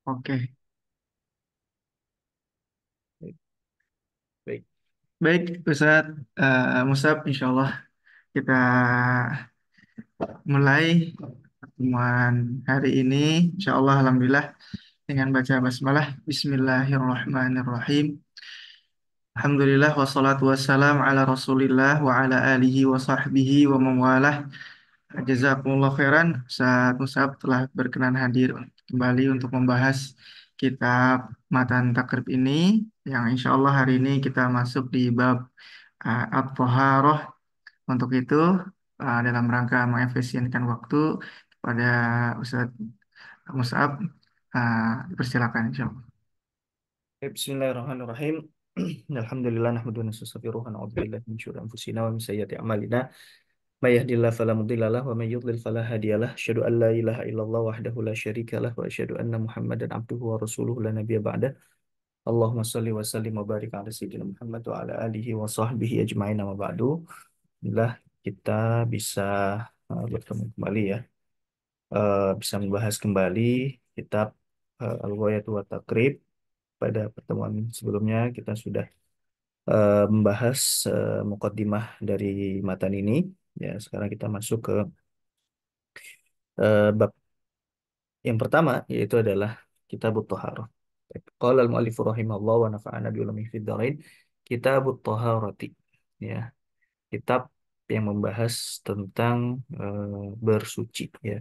Oke, Baik. Baik. baik Ustadz Musab, insya Allah kita mulai pertemuan hari ini. Insya Allah, Alhamdulillah dengan baca basmalah. Bismillahirrahmanirrahim. Alhamdulillah wassalatu wassalam ala Rasulillah wa ala alihi wa sahbihi wa mawalah. Jazakumullah khairan. Ustadz Musab telah berkenan hadir kembali untuk membahas kitab Matan Takrib ini, yang insya Allah hari ini kita masuk di bab At-Thaharah. Untuk itu, dalam rangka mengefisienkan waktu kepada Ustadz Musab, dipersilakan insya Allah. Bismillahirrahmanirrahim. Alhamdulillah nahmadu wa nastaghfiruh wa na'udzu billahi min syururi anfusina wa min sayyiati a'malina. May yahdihillahu fala mudilla lahu wa may yudlil fala hadiyalah. Asyhadu an la ilaha illallah wahdahu la syarika lah wa asyhadu anna Muhammadan abduhu wa rasuluhu la nabiyya ba'dah. Allahumma shalli wa sallim wa barik ala sayyidina Muhammad wa ala alihi wa sahbihi ajma'in amma ba'du. Alhamdulillah kita bisa bertemu kembali ya. Bisa membahas kembali kitab Al-Ghayatu wa Taqrib. Pada pertemuan sebelumnya kita sudah membahas muqaddimah dari matan ini. Ya, sekarang kita masuk ke bab yang pertama, yaitu adalah Kitabut Thaharah. Qala al-mu'allif rahimahullah wa nafa'ana bi ulumi fid dharain. Kitabut Thaharati. Ya, kitab yang membahas tentang bersuci ya.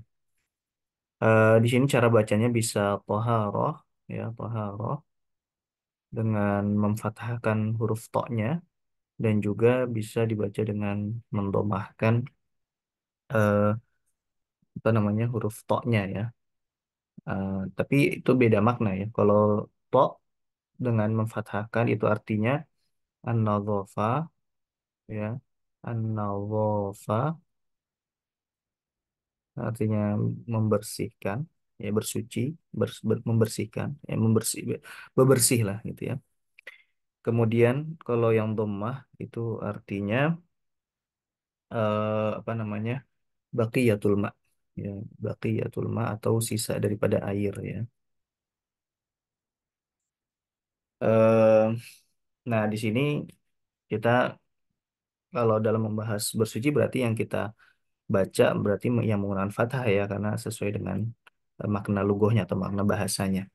Di sini cara bacanya bisa Thaharah ya, Thaharah dengan memfathahkan huruf to-nya, dan juga bisa dibaca dengan mendomahkan eh, apa namanya huruf to-nya ya. Tapi itu beda makna ya. Kalau to dengan memfathahkan itu artinya an-nadhafa ya. An-nadhafa artinya membersihkan ya, bersuci, membersihkan ya, bebersih lah gitu ya. Kemudian kalau yang dhammah itu artinya apa namanya? Baqiyatul ma, ya, baqiyatul ma atau sisa daripada air ya. Eh, nah, di sini kita kalau dalam membahas bersuci berarti yang kita baca berarti yang menggunakan fathah ya, karena sesuai dengan makna lugohnya atau makna bahasanya.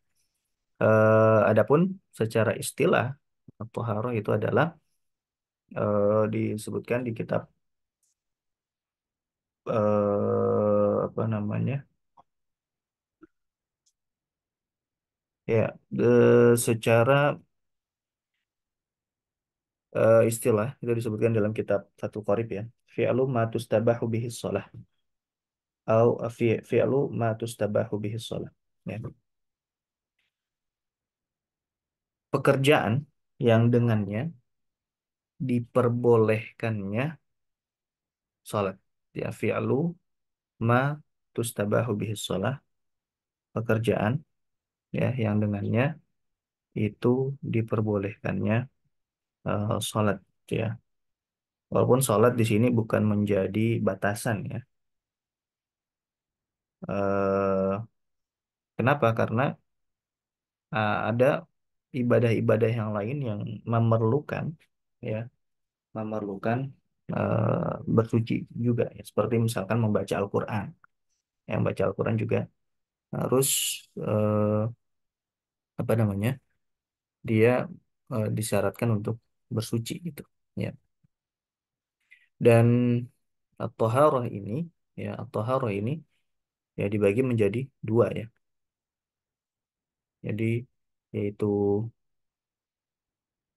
Adapun secara istilah Thaharah itu adalah disebutkan di kitab apa namanya? Ya, secara istilah itu disebutkan dalam kitab Fathul Qorib ya. Fi'lu ma tustabahu bihi shalah atau fi'lu ma tustabahu bihi shalah. Ya. Pekerjaan yang dengannya diperbolehkannya salat. Ya, fi'lu ma tustabahu bihi shalah, pekerjaan ya yang dengannya itu diperbolehkannya salat ya. Walaupun salat di sini bukan menjadi batasan ya. Eh, Kenapa? Karena ada ibadah-ibadah yang lain yang memerlukan ya, memerlukan bersuci juga ya. Seperti misalkan membaca Al-Qur'an. Yang baca Al-Qur'an juga harus eh, apa namanya? Dia disyaratkan untuk bersuci gitu ya. Dan at-thaharah ini ya, at-thaharah ini ya dibagi menjadi dua ya. Jadi yaitu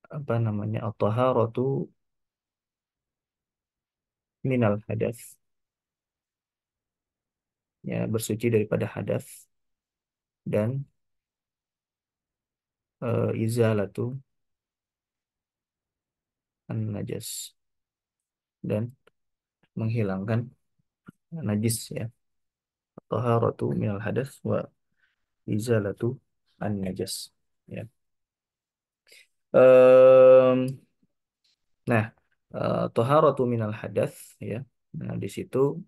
apa namanya? At-thaharatu minal hadas, ya bersuci daripada hadas, dan izalatu an-najas, dan menghilangkan najis ya. Taharatu minal hadas wa izalatu an-najas ya. Em, nah, taharatu minal hadas ya. Nah, di situ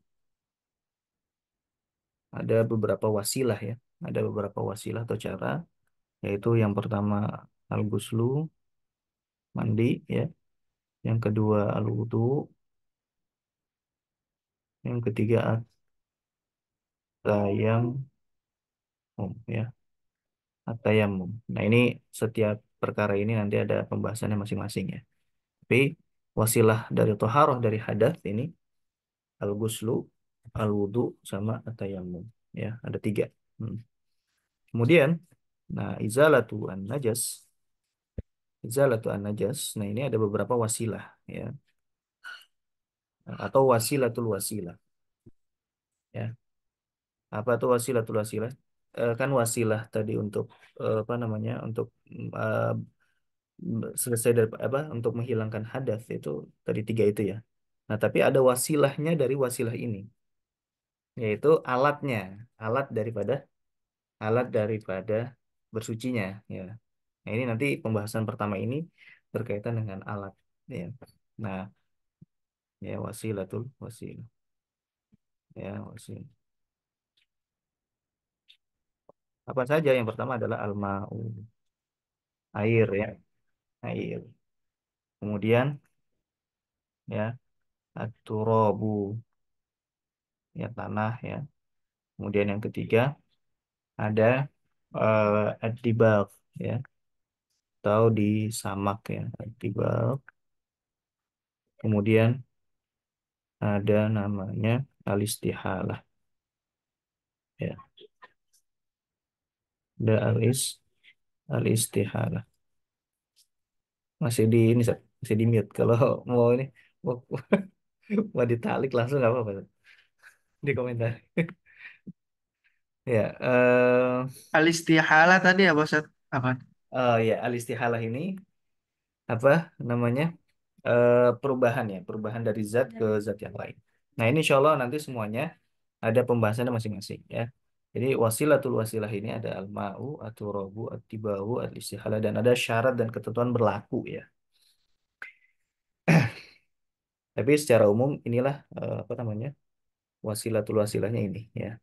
ada beberapa wasilah ya. ada beberapa wasilah atau cara, yaitu yang pertama al-ghuslu, mandi ya. Yang kedua al-wudu, yang ketiga at-tayammum ya, at-tayammum. Nah, ini setiap perkara ini nanti ada pembahasannya masing-masing ya. Tapi wasilah dari toharoh dari hadas ini al-ghuslu, al-wudu sama at-tayammum ya, ada tiga. Hmm. Kemudian nah izalatu an-najas. Nah, ini ada beberapa wasilah ya, atau wasilatul wasilah ya. Apa tuh wasilatul wasilah? Kan wasilah tadi untuk apa namanya? Untuk selesai dari apa? Untuk menghilangkan hadas itu tadi tiga itu ya. Nah, tapi ada wasilahnya dari wasilah ini, yaitu alat daripada bersucinya ya. Nah, ini nanti pembahasan pertama ini berkaitan dengan alat ya. Nah, ya wasilatul wasilah ya wasilah. Apa saja? Yang pertama adalah al-ma'u, air ya, air. Kemudian ya at-turabu, ya tanah ya. Kemudian yang ketiga ada ad-dibagh ya, atau di samak ya, ad-dibagh. Kemudian ada namanya al-istihalah ya. Ada al-istihalah. Masih di ini Sat. Masih di mute kalau mau ini mau, mau ditalik langsung nggak apa-apa Sat. Di komentar. Ya, Al-istihala tadi ya, Bos? Apa? oh ya, al-istihalah ini apa namanya? Perubahan ya, perubahan dari zat ke zat yang lain. Nah, ini insya Allah nanti semuanya ada pembahasannya masing-masing ya. Jadi wasilatul wasilah ini ada al-ma'u, at-turabu, at-tibau, al-istihalah, dan ada syarat dan ketentuan berlaku ya. Tapi secara umum inilah apa namanya? Wasilatul wasilahnya ini ya.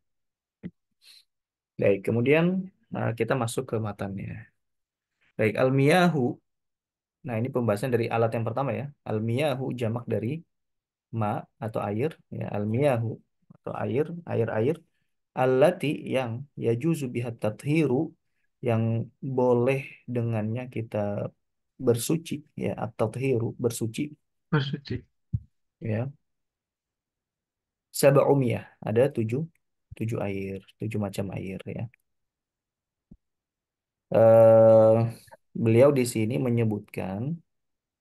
Baik, kemudian kita masuk ke matanya. Baik, al-miyahu. Nah, ini pembahasan dari alat yang pertama ya. Al-miyahu jamak dari ma atau air ya, al-miyahu atau air, air-air allati yang yajuzu bihat tathiru, yang boleh dengannya kita bersuci ya, at-tathiru bersuci Bersuci. ya. Sab'umiyah, ada tujuh tujuh air, tujuh macam air ya. eh Beliau di sini menyebutkan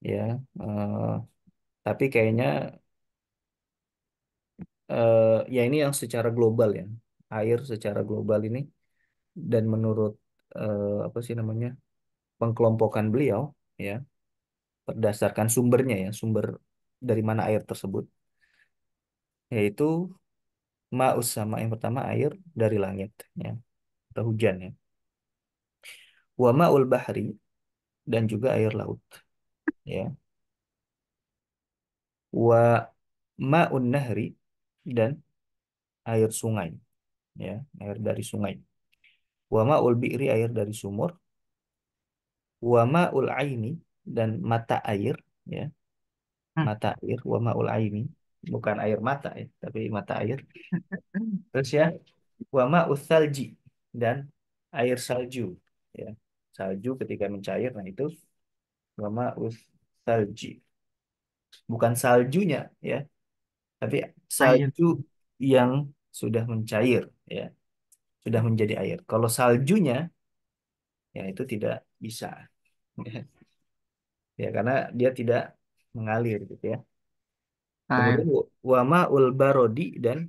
ya, eh, tapi kayaknya ya ini yang secara global ya, air secara global ini, dan menurut apa sih namanya, pengkelompokan beliau ya, berdasarkan sumbernya ya, sumber dari mana air tersebut, yaitu ma'us, sama yang pertama air dari langit ya, atau hujan ya. Wa ma'ul bahri, dan juga air laut ya. Wa ma'un nahri, dan air sungai ya, air dari sungai. Wa ma'ul bi'ri, air dari sumur. Wa ma'ul aini, dan mata air ya, Hmm. mata air. Wa ma'ul aini, bukan air mata ya, tapi mata air. Terus ya, wa ma'us salji, dan air salju ya. Salju ketika mencair, nah itu wa ma'us salji. Bukan saljunya ya, tapi Air. salju yang sudah mencair ya, sudah menjadi air. Kalau saljunya ya itu tidak bisa ya, karena dia tidak mengalir gitu ya. Air. Kemudian wa ma'ul barodi, dan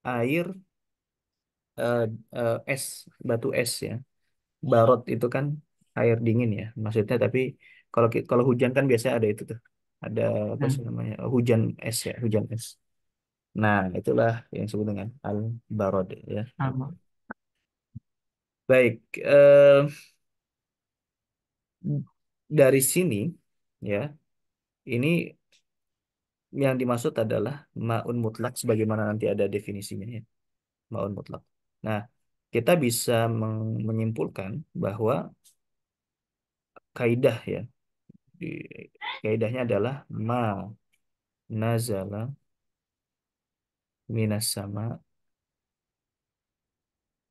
air eh, es, batu es ya. Barot itu kan air dingin ya maksudnya, tapi kalau hujan kan biasanya ada itu tuh, ada apa sih Hmm. namanya, hujan es ya, hujan es. Nah, itulah yang disebut dengan al barod ya. Apa? Baik, dari sini ya, ini yang dimaksud adalah maun mutlak, sebagaimana nanti ada definisinya ya, maun mutlak. Nah, kita bisa menyimpulkan bahwa kaidah ya, di, kaidahnya adalah ma nazala minas sama,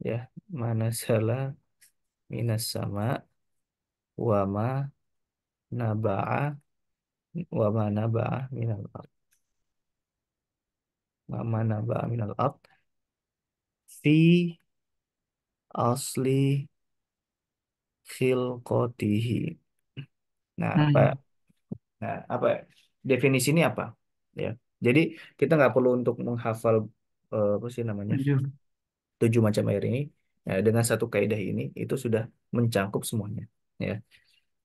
ya, ma nazala minas sama wa ma naba'a wa ma naba'a minal ard, wa ma naba'a minal ard fi asli khilqatihi. Nah, apa Hmm. Nah, apa definisi ini apa? Ya. Jadi kita nggak perlu untuk menghafal apa sih namanya, Tujuh. 7 macam air ini. Ya, dengan satu kaidah ini itu sudah mencakup semuanya. Ya.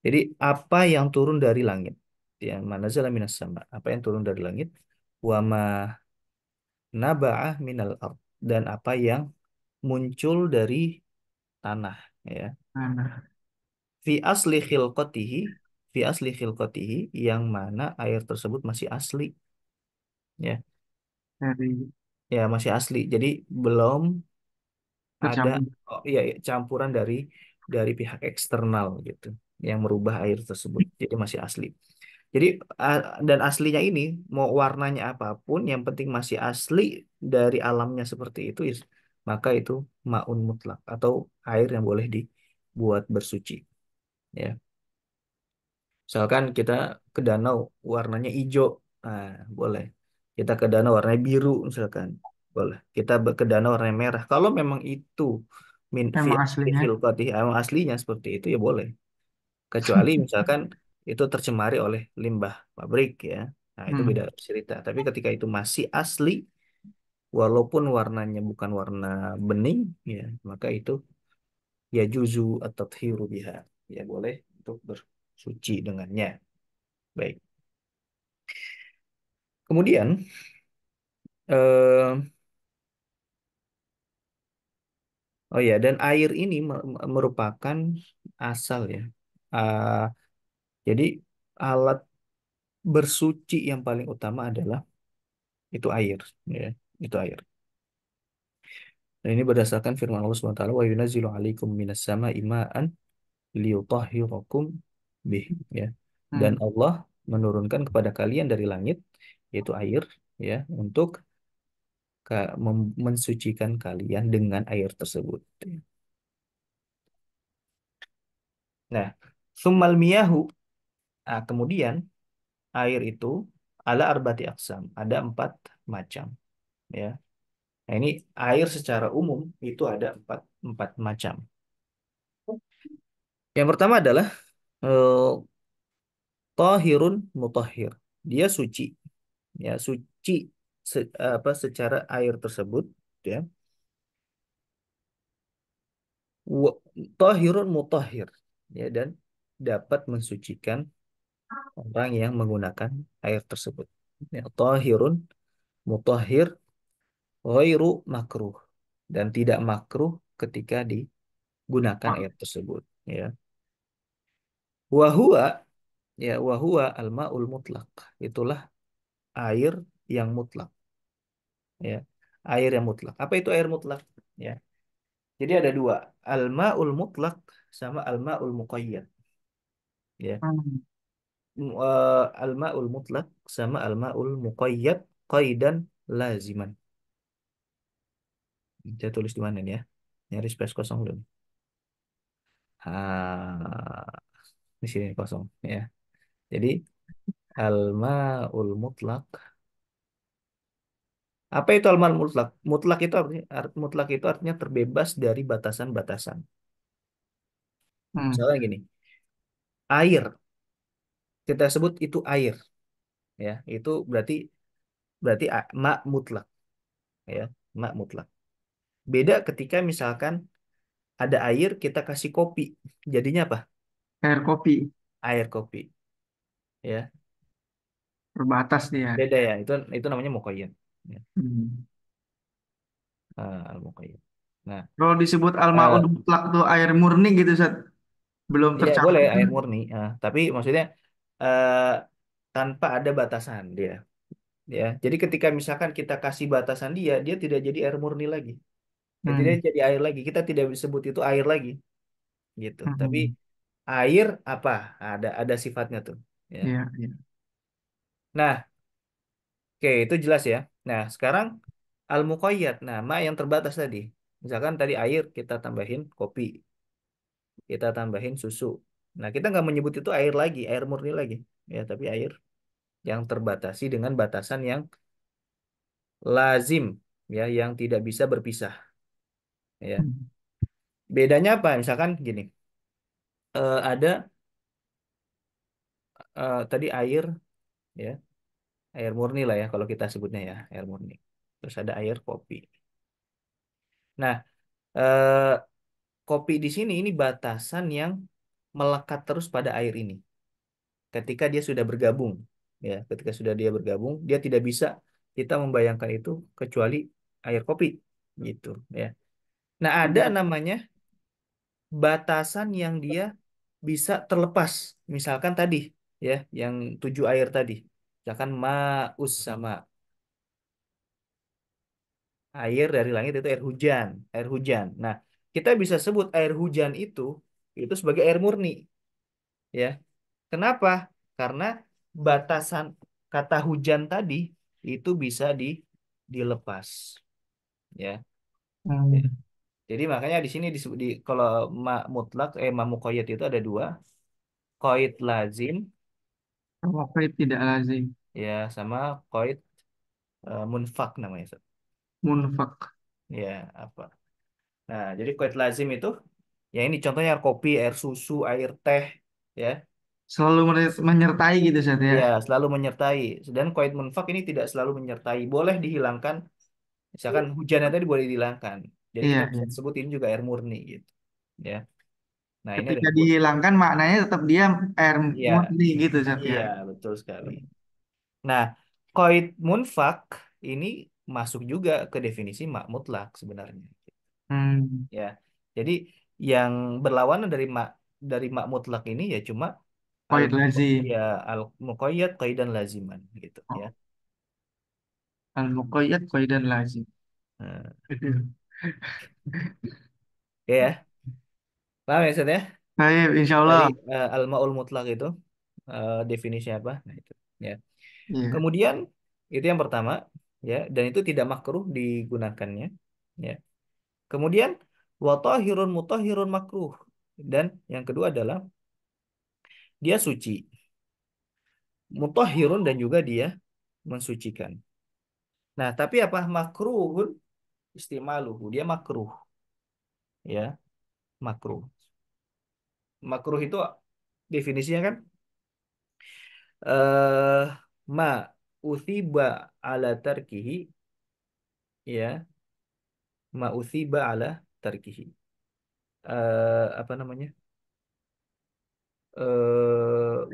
Jadi apa yang turun dari langit? Ya, manazala minas sama. Apa yang turun dari langit? Wa ma naba'ah minal ard. Dan apa yang muncul dari tanah. Ya. Nah, Fi asli khilqatihi, fi asli khilqatihi, yang mana air tersebut masih asli. Ya. dari Ya, masih asli. Jadi belum ada, tercampur. oh iya, iya, campuran dari pihak eksternal gitu yang merubah air tersebut. Jadi masih asli. Jadi dan aslinya ini mau warnanya apapun yang penting masih asli dari alamnya seperti itu, maka itu maun mutlak atau air yang boleh dibuat bersuci, ya. Misalkan kita ke danau warnanya hijau, nah, boleh. Kita ke danau warnanya biru, misalkan, boleh. Kita ke danau warnanya merah. Kalau memang itu min fi Emang aslinya. khilqati, emang aslinya seperti itu, ya boleh. Kecuali misalkan itu tercemari oleh limbah pabrik, ya. Nah, itu beda Hmm. cerita. Tapi ketika itu masih asli, walaupun warnanya bukan warna bening, ya, maka itu ya juzu atau tathiru biha. Ya boleh untuk bersuci dengannya. Baik. Kemudian eh oh ya, dan air ini merupakan asal ya. Ah, jadi alat bersuci yang paling utama adalah itu air, ya, itu air. Dan ini berdasarkan firman Allah SWT, wa yunazzilu 'alaikum minas sama'i ma'an liyutahhirakum bih, ya. Dan Hmm. Allah menurunkan kepada kalian dari langit yaitu air, ya, untuk mensucikan kalian dengan air tersebut. Nah, summal miyahu, kemudian air itu ala arbati aksam, ada 4 macam, ya. Nah, ini air secara umum itu ada empat macam. Yang pertama adalah eh, tahirun mutahhir. Dia suci, ya, suci secara air tersebut, ya. Tahirun mutahhir, ya, dan dapat mensucikan orang yang menggunakan air tersebut. Ya, tahirun mutahhir ghairu makruh, dan tidak makruh ketika digunakan Wah. air tersebut, ya. Wahua, ya, wahua al-ma'ul mutlak, itulah air yang mutlak, ya, air yang mutlak. Apa itu air mutlak, ya? Jadi ada dua, al-ma'ul mutlak sama al-ma'ul muqayyad, ya. Hmm. Al-ma'ul mutlak sama al-ma'ul muqayyad qaidan laziman. Saya tulis di mana nih, ya? Nyari space kosong dulu. Di sini kosong, ya. Jadi al-ma'ul mutlak. Apa itu al-ma'ul mutlak? Mutlak itu artinya, mutlak itu artinya terbebas dari batasan-batasan. Hmm. Misalnya gini, air, kita sebut itu air, ya. Itu berarti berarti ma mutlak, ya, ma mutlak. Beda ketika misalkan ada air kita kasih kopi, jadinya apa? Air kopi Air kopi, ya. terbatas dia. Beda ya, itu namanya muqayyad. Ya. Hmm. Muqayyad. Nah, Kalau disebut eh, al-ma'un mutlak tuh air murni gitu, Sat. Belum ya boleh tercampur. air murni, tapi maksudnya eh, tanpa ada batasan dia, ya. Jadi ketika misalkan kita kasih batasan dia, dia tidak jadi air murni lagi. Ya, tidak Hmm. jadi air lagi. Kita tidak bisa sebut itu air lagi, gitu. Tapi Hmm. air apa? Ada sifatnya tuh. Ya. Iya, iya. Nah, oke itu jelas ya. Nah, sekarang al-muqayyad. Nah, ma yang terbatas tadi. Misalkan tadi air kita tambahin kopi, kita tambahin susu. Nah, kita nggak menyebut itu air lagi, air murni lagi. Ya, tapi air yang terbatasi dengan batasan yang lazim, ya, yang tidak bisa berpisah. Ya, Hmm. bedanya apa? Misalkan gini, ada tadi air, ya, air murni lah ya kalau kita sebutnya ya, air murni. Terus ada air kopi. Nah, eh, kopi di sini ini batasan yang melekat terus pada air ini. Ketika dia sudah bergabung, ya, ketika sudah dia bergabung, dia tidak bisa kita membayangkan itu kecuali air kopi, gitu, ya. Nah, ada namanya batasan yang dia bisa terlepas. Misalkan tadi, ya, yang 7 air tadi. Misalkan maus sama air dari langit itu air hujan, air hujan. Nah, kita bisa sebut air hujan itu sebagai air murni, ya. Kenapa? Karena batasan kata hujan tadi itu bisa dilepas, ya. Ya. Hmm. Jadi makanya di sini disebut kalau ma mutlak ma muqayyad itu ada dua, qaid lazim, Apa tidak lazim? ya, sama qaid munfak namanya, Ustaz. Munfak. Ya, apa? Nah, jadi qaid lazim itu ya ini contohnya air kopi, air susu, air teh, ya. Selalu menyertai gitu, Ustaz ya. Ya, selalu menyertai. Dan qaid munfak ini tidak selalu menyertai, boleh dihilangkan. Misalkan hujannya tadi boleh dihilangkan. Jadi kita Iya, bisa iya. sebut ini juga air murni gitu. Ya. Nah, ini ada Ketika dua. dihilangkan maknanya tetap dia air Iya, murni gitu, Ustaz ya. iya, betul sekali. Nah, qaid munfak ini masuk juga ke definisi mak mutlak sebenarnya. Hmm. Ya. Jadi yang berlawanan dari mak mutlak ini ya cuma al Qaid lazim. ya al muqayyad qaidan laziman gitu, ya. Oh, al-muqayyad qaidan lazim. Nah, Betul. oke ya. Paham ya, Ustaz ya? Baik, insya Dari Allah. al-ma'ul mutlak itu definisi apa? Nah, itu. Ya. Iya. Kemudian itu yang pertama, ya, dan itu tidak makruh digunakannya, ya. Kemudian wa tahirun mutahhirun makruh. Dan yang kedua adalah dia suci, mutahhirun dan juga dia mensucikan. Nah, tapi apa makruhun istimaluhu? Dia makruh, ya, makruh. Makruh itu definisinya kan eh ma uthiba ala tarkihi, ya, ma uthiba ala tarkihi. Apa namanya?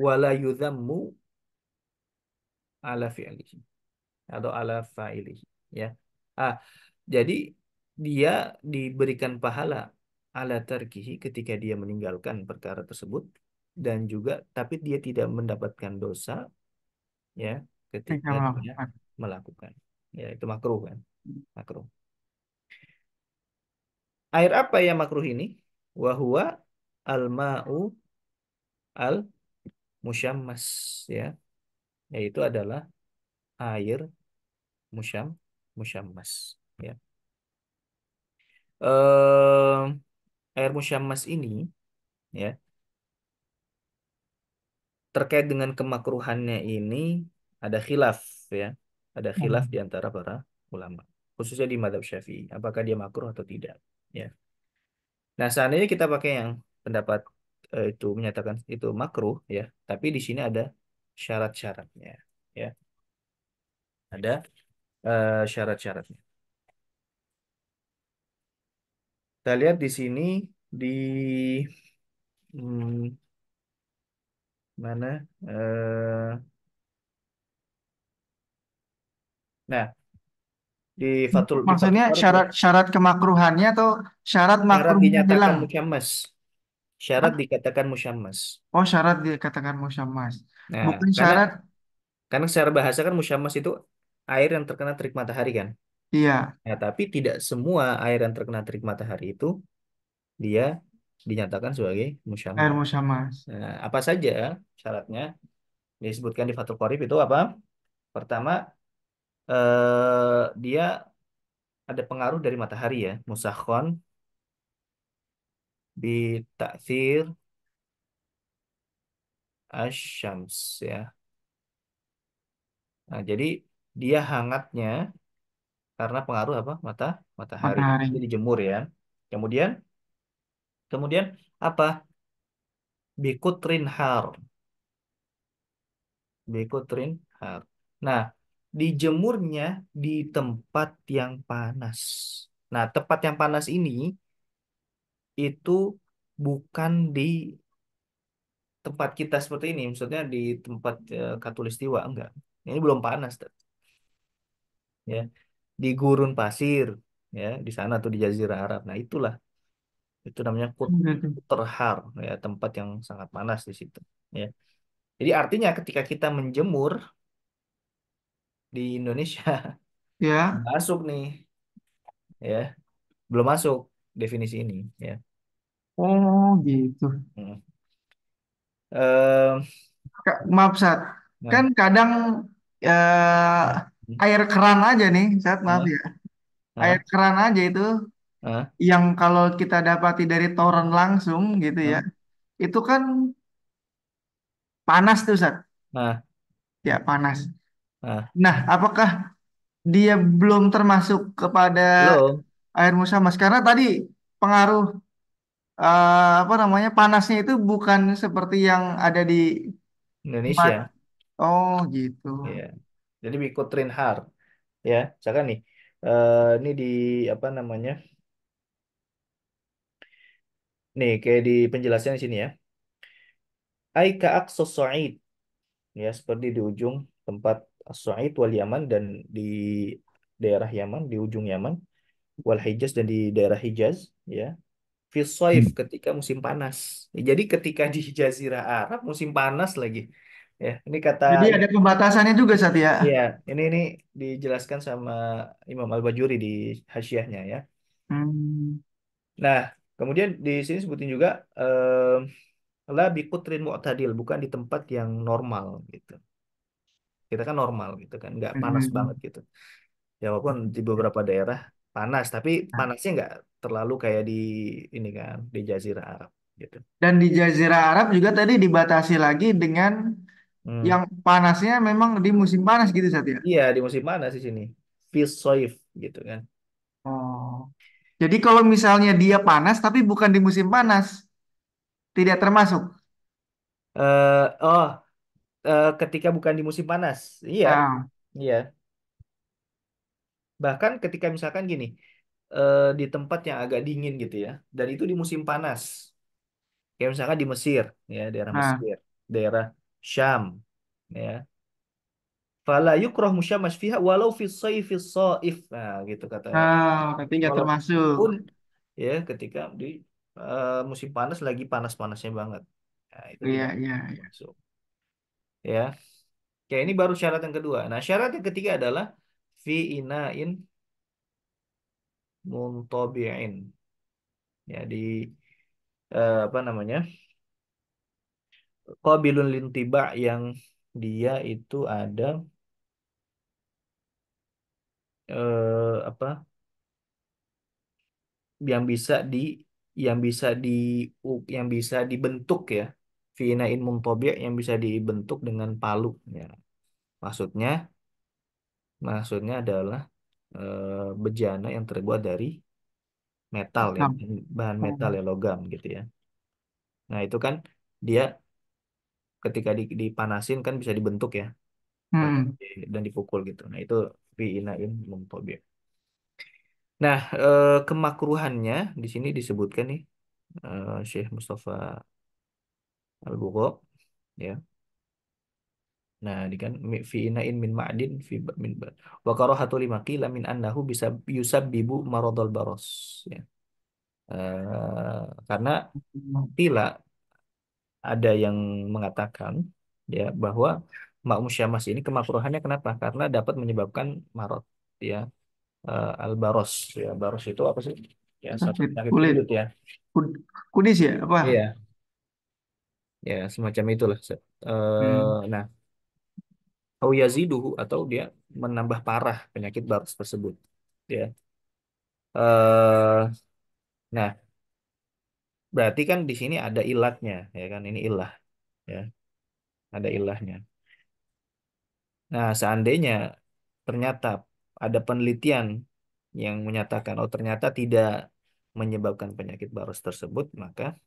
Wala yudhammu ala fi'lihi atau ala fa'ilihi, ya. Ah, jadi dia diberikan pahala ala tarkihi ketika dia meninggalkan perkara tersebut, dan juga tapi dia tidak mendapatkan dosa, ya, Kita ketika dia melakukan. melakukan. Ya, itu makruh kan? Makruh. Air apa yang makruh ini? Wahwa al-ma'u al-musyammas, ya. Yaitu adalah air musyam musyammas, ya. eh Air musyammas ini, ya, terkait dengan kemakruhannya ini ada khilaf, ya. Ada khilaf di Hmm. antara para ulama, khususnya di mazhab Syafi'i, apakah dia makruh atau tidak, ya. Nah, seandainya kita pakai yang pendapat itu menyatakan itu makruh, ya, tapi di sini ada syarat-syaratnya, ya. Ada syarat-syaratnya. Kita lihat di sini di hmm, mana? Nah, di Fathul Maksudnya Bari itu syarat-syarat kemakruhannya atau syarat syarat makruhnya dinyatakan hilang? musyammas. Syarat Hah? dikatakan musyammas. Oh, syarat dikatakan musyammas. Nah, Bukan karena syarat. karena secara bahasa kan musyammas itu air yang terkena terik matahari kan. Iya, Nah, tapi tidak semua air yang terkena terik matahari itu dia dinyatakan sebagai air musyamah. musyamas. Nah, apa saja syaratnya disebutkan di Fathul Qorib itu apa? Pertama, dia ada pengaruh dari matahari ya, musakhon bi ta'thir asyams ya. Nah, jadi dia hangatnya karena pengaruh apa? Matahari. Matahari. Jadi dijemur ya. Kemudian kemudian apa? Bikutrin har, bikutrin har. Nah, dijemurnya di tempat yang panas. Nah, tempat yang panas ini itu bukan di tempat kita seperti ini, maksudnya di tempat Katulistiwa enggak. Ini belum panas, Tat. Ya. Di gurun pasir, ya, di sana tuh di Jazirah Arab. Nah, itulah itu namanya Gitu. Kuterhar, ya, tempat yang sangat panas di situ. Ya. Jadi artinya ketika kita menjemur di Indonesia Ya. masuk nih, ya, belum masuk definisi ini, ya. Oh, gitu. Hmm. Ehm, Maaf, Sat. Kan nah, kadang air keran aja nih, Sat, maaf nah, ya. Air nah, keran aja itu nah, yang kalau kita dapati dari toren langsung gitu ya. nah, Itu kan panas tuh, Sat. nah, Ya, panas. nah. Nah, apakah dia belum termasuk kepada Belum air musamas? Karena tadi pengaruh apa namanya panasnya itu bukan seperti yang ada di tempat. Indonesia, Oh, gitu. ya. Jadi Bikutrin Har, ya. Misalkan nih, ini di apa namanya? Nih, kayak di penjelasan di sini ya. Aika aqsa Sa'id, ya, seperti di ujung tempat As-Sa'id wal Yaman dan di daerah Yaman, di ujung Yaman, wal Hijaz dan di daerah Hijaz, ya. Fil Shaif ketika musim panas. Ya, jadi ketika di Jazirah Arab musim panas lagi. Ya, ini kata Jadi ada pembatasannya juga, Satya. iya, ini dijelaskan sama Imam Al-Bajuri di Hasyiahnya ya. Hmm. Nah, kemudian di sini sebutin juga la biqutrin mu'tadil, bukan di tempat yang normal gitu. Kita kan normal gitu kan, nggak panas banget Hmm. gitu. Ya walaupun di beberapa daerah panas, tapi Nah, panasnya nggak terlalu kayak di ini kan, di Jazirah Arab gitu. dan di Jazirah Arab juga tadi dibatasi lagi dengan Hmm. yang panasnya memang di musim panas gitu, Satya. Iya, di musim panas di sini. Fis soif gitu kan. Oh. Jadi kalau misalnya dia panas tapi bukan di musim panas, tidak termasuk. Oh, ketika bukan di musim panas. Iya, Ah, iya. Bahkan ketika misalkan gini, di tempat yang agak dingin gitu ya, dan itu di musim panas. Kayak misalkan di Mesir, ya, daerah nah, Mesir, daerah Syam, ya. Fala yukrah musyammas fiha walau fi sayfi shaif. Nah, gitu kata. tapi nggak termasuk. Walaupun ya ketika di musim panas lagi panas-panasnya banget. Nah, itu Iya, tidak iya, iya. masuk. Ya. Oke, ini baru syarat yang kedua. Nah, syarat yang ketiga adalah fi ina'in muntabi'in. Ya, di apa namanya? Qabilun lintiba yang dia itu ada apa? Yang bisa di yang bisa di yang bisa dibentuk ya. Fi ina'in muntabi' yang bisa dibentuk dengan palu ya. Maksudnya maksudnya adalah bejana yang terbuat dari metal ya, Paham. bahan Oh. metal ya, logam gitu ya. Nah, itu kan dia ketika dipanasin kan bisa dibentuk ya Hmm. dan dipukul gitu. Nah, itu fi'inain mumtobi. Nah, kemakruhannya di sini disebutkan nih Syekh Mustafa Al-Bugha ya. Nah, di kan fi'inain min ma'din fi min wa karahatu lima qila min annahu bisa yusabbibu maradul baros ya. Karena qila ada yang mengatakan ya bahwa Mak Musyamas ini kemakruhannya kenapa? Karena dapat menyebabkan marot ya. Al-Baros. Ya, Baros itu apa sih? Ya, satu Sakit penyakit kulit. kulit ya. Kudis ya? Apa? Iya, ya semacam itulah. Hmm. Nah, au yaziduhu atau dia menambah parah penyakit Baros tersebut. Ya. eh nah, berarti kan di sini ada ilatnya, ya kan? Ini ilah, ya, ada ilahnya. Nah, seandainya ternyata ada penelitian yang menyatakan, oh ternyata tidak menyebabkan penyakit Baros tersebut, maka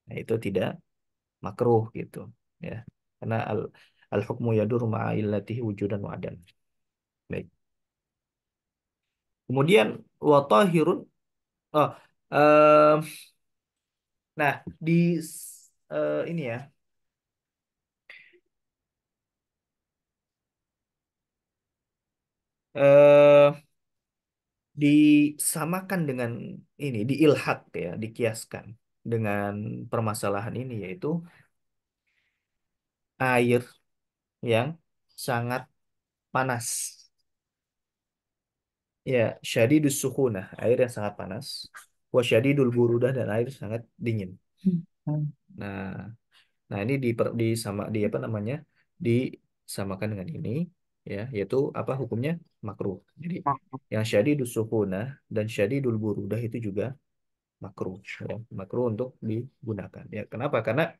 itu tidak makruh gitu, ya. Karena al hukmu yadur ma'a illatihi wujudan wa adam. Baik. Kemudian wa tahirun, oh, eh, nah di ini ya, eh disamakan dengan ini, diilhak ya, dikiaskan dengan permasalahan ini, yaitu air yang sangat panas. Ya, syadidus sukhunah, air yang sangat panas. Wa syadidul burudah, dan air sangat dingin. Hmm. Nah, nah ini di sama di apa namanya? Disamakan dengan ini, ya, yaitu apa hukumnya? Makruh. Jadi yang syadidus sukhunah dan syadidul burudah itu juga makruh, ya. Makruh untuk digunakan. Ya, kenapa? Karena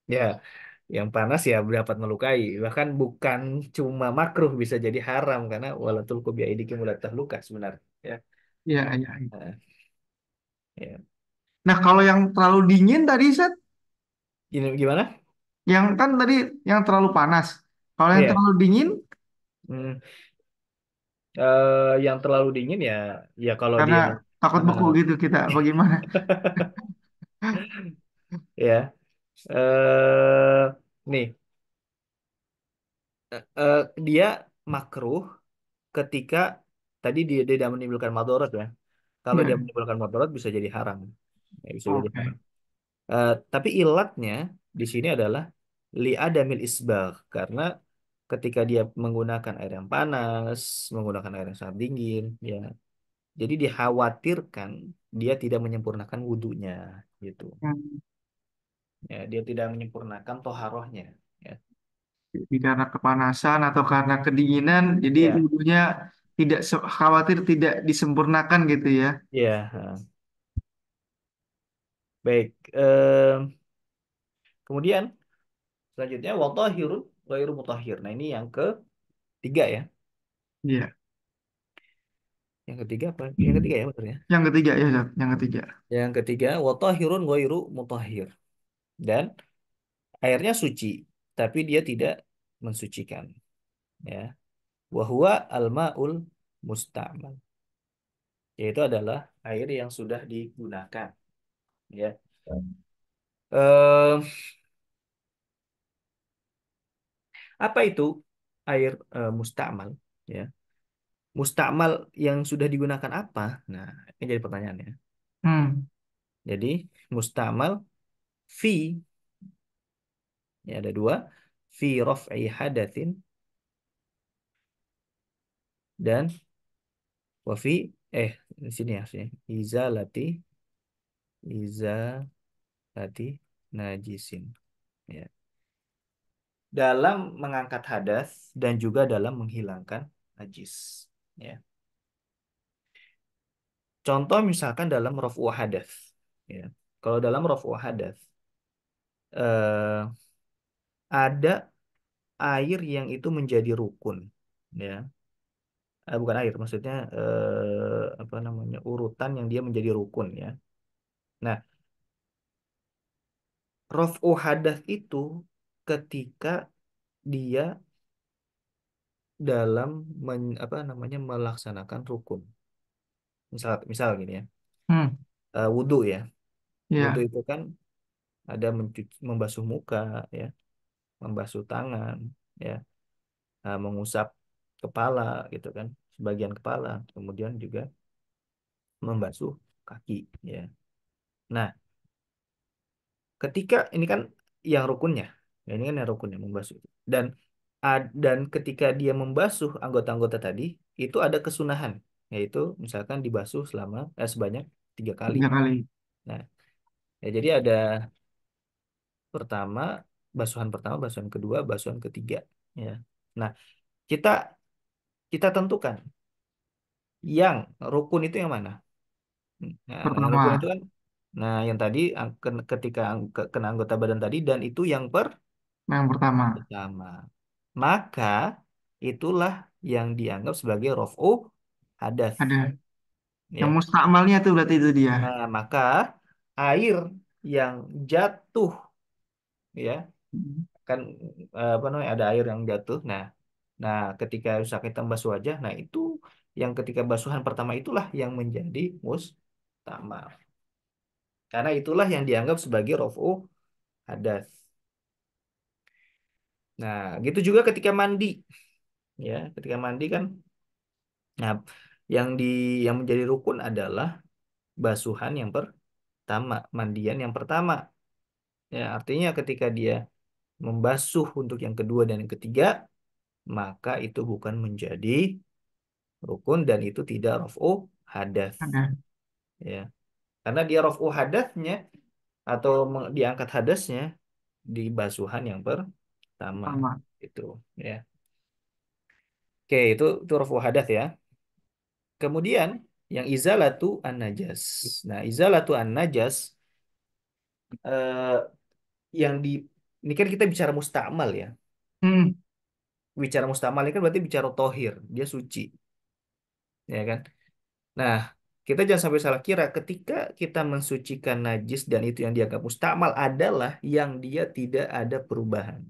ya yang panas ya dapat melukai. Bahkan bukan cuma makruh, bisa jadi haram karena walatul biaidikum wala tahluka sebenarnya. Ya. Iya, iya, iya. Nah, ya. Nah, kalau yang terlalu dingin tadi, Set, Ini gimana? yang kan tadi yang terlalu panas. Kalau yang Iya. terlalu dingin, Hmm, yang terlalu dingin ya, ya kalau karena dia takut beku eh, gitu kita, bagaimana? ya, eh nih, eh, dia makruh ketika tadi dia tidak menimbulkan madorot ya. Kalau dia Ya, menimbulkan madorot bisa jadi haram. Ya, bisa jadi haram. oke. Tapi ilatnya di sini adalah li adamil isbagh, karena ketika dia menggunakan air yang panas, menggunakan air yang sangat dingin, ya, jadi dikhawatirkan dia tidak menyempurnakan wudhunya, gitu. Hmm. Ya, dia tidak menyempurnakan toharohnya. Ya, Jadi karena kepanasan atau karena kedinginan, jadi ya, wudhunya tidak khawatir tidak disempurnakan gitu ya. ya. Baik. Kemudian selanjutnya wa tahirun ghairu mutahhir. Nah, ini yang ketiga ya. Iya. Yang ketiga apa? Yang ketiga ya betul ya. Yang ketiga ya, Zat. Yang ketiga. Yang ketiga wa tahirun ghairu mutahhir. Dan airnya suci, tapi dia tidak mensucikan. Ya, wahwa al-ma'ul musta'mal, yaitu adalah air yang sudah digunakan. Ya, eh apa itu air musta'mal? Ya, musta'mal yang sudah digunakan apa? Nah, ini jadi pertanyaannya. Hmm. Jadi musta'mal fi, ya ada dua, fi raf'i hadatsin, dan wafi di sini ya sini izalati najisin, ya, dalam mengangkat hadas dan juga dalam menghilangkan najis, ya. Contoh misalkan dalam raf'u hadas, ya. Kalau dalam raf'u hadas eh, ada air yang itu menjadi rukun, ya. Bukan air, maksudnya apa namanya, urutan yang dia menjadi rukun, ya. Nah, raf'u hadas itu ketika dia dalam apa namanya, melaksanakan rukun. Misal misal gini ya, Hmm. wudhu ya. Wudhu Ya. itu kan ada membasuh muka, ya, membasuh tangan, ya, mengusap kepala gitu kan, sebagian kepala, kemudian juga membasuh kaki, ya. Nah, ketika ini kan yang rukunnya, ya, ini kan yang rukunnya membasuh. Dan dan ketika dia membasuh anggota-anggota tadi, itu ada kesunahan. yaitu misalkan dibasuh sebanyak 3 kali. 3 kali. Nah, ya jadi ada pertama, basuhan pertama, basuhan kedua, basuhan ketiga. Ya. Nah, kita kita tentukan yang rukun itu yang mana. Nah, yang rukun itu Pertama, kan, nah yang tadi ketika kena anggota badan tadi dan itu yang yang pertama pertama, maka itulah yang dianggap sebagai rof'u hadas. ada yang Ya. mustakmalnya tuh berarti itu dia. Nah, maka air yang jatuh, ya kan, apa namanya, ada air yang jatuh. Nah, ketika misalkan kita basuh wajah, nah itu yang ketika basuhan pertama itulah yang menjadi mustamal. Karena itulah yang dianggap sebagai rof'u hadas. Nah, gitu juga ketika mandi, ya. Ketika mandi kan, nah yang di yang menjadi rukun adalah basuhan yang pertama, mandian yang pertama. Ya, artinya ketika dia membasuh untuk yang kedua dan yang ketiga, maka itu bukan menjadi rukun dan itu tidak raf'u hadas. Ada Ya, karena dia raf'u hadasnya atau diangkat hadasnya di basuhan yang pertama. pertama. Itu, ya. Oke, itu raf'u hadas ya. Kemudian yang izalatu an-najas. Nah, izalatu an-najas, eh, yang di ini kan kita bicara mustakmal ya. Hmm, Bicara mustakmal ini kan berarti bicara tohir, dia suci, ya kan? Nah, kita jangan sampai salah kira ketika kita mensucikan najis dan itu yang dianggap mustakmal adalah yang dia tidak ada perubahan.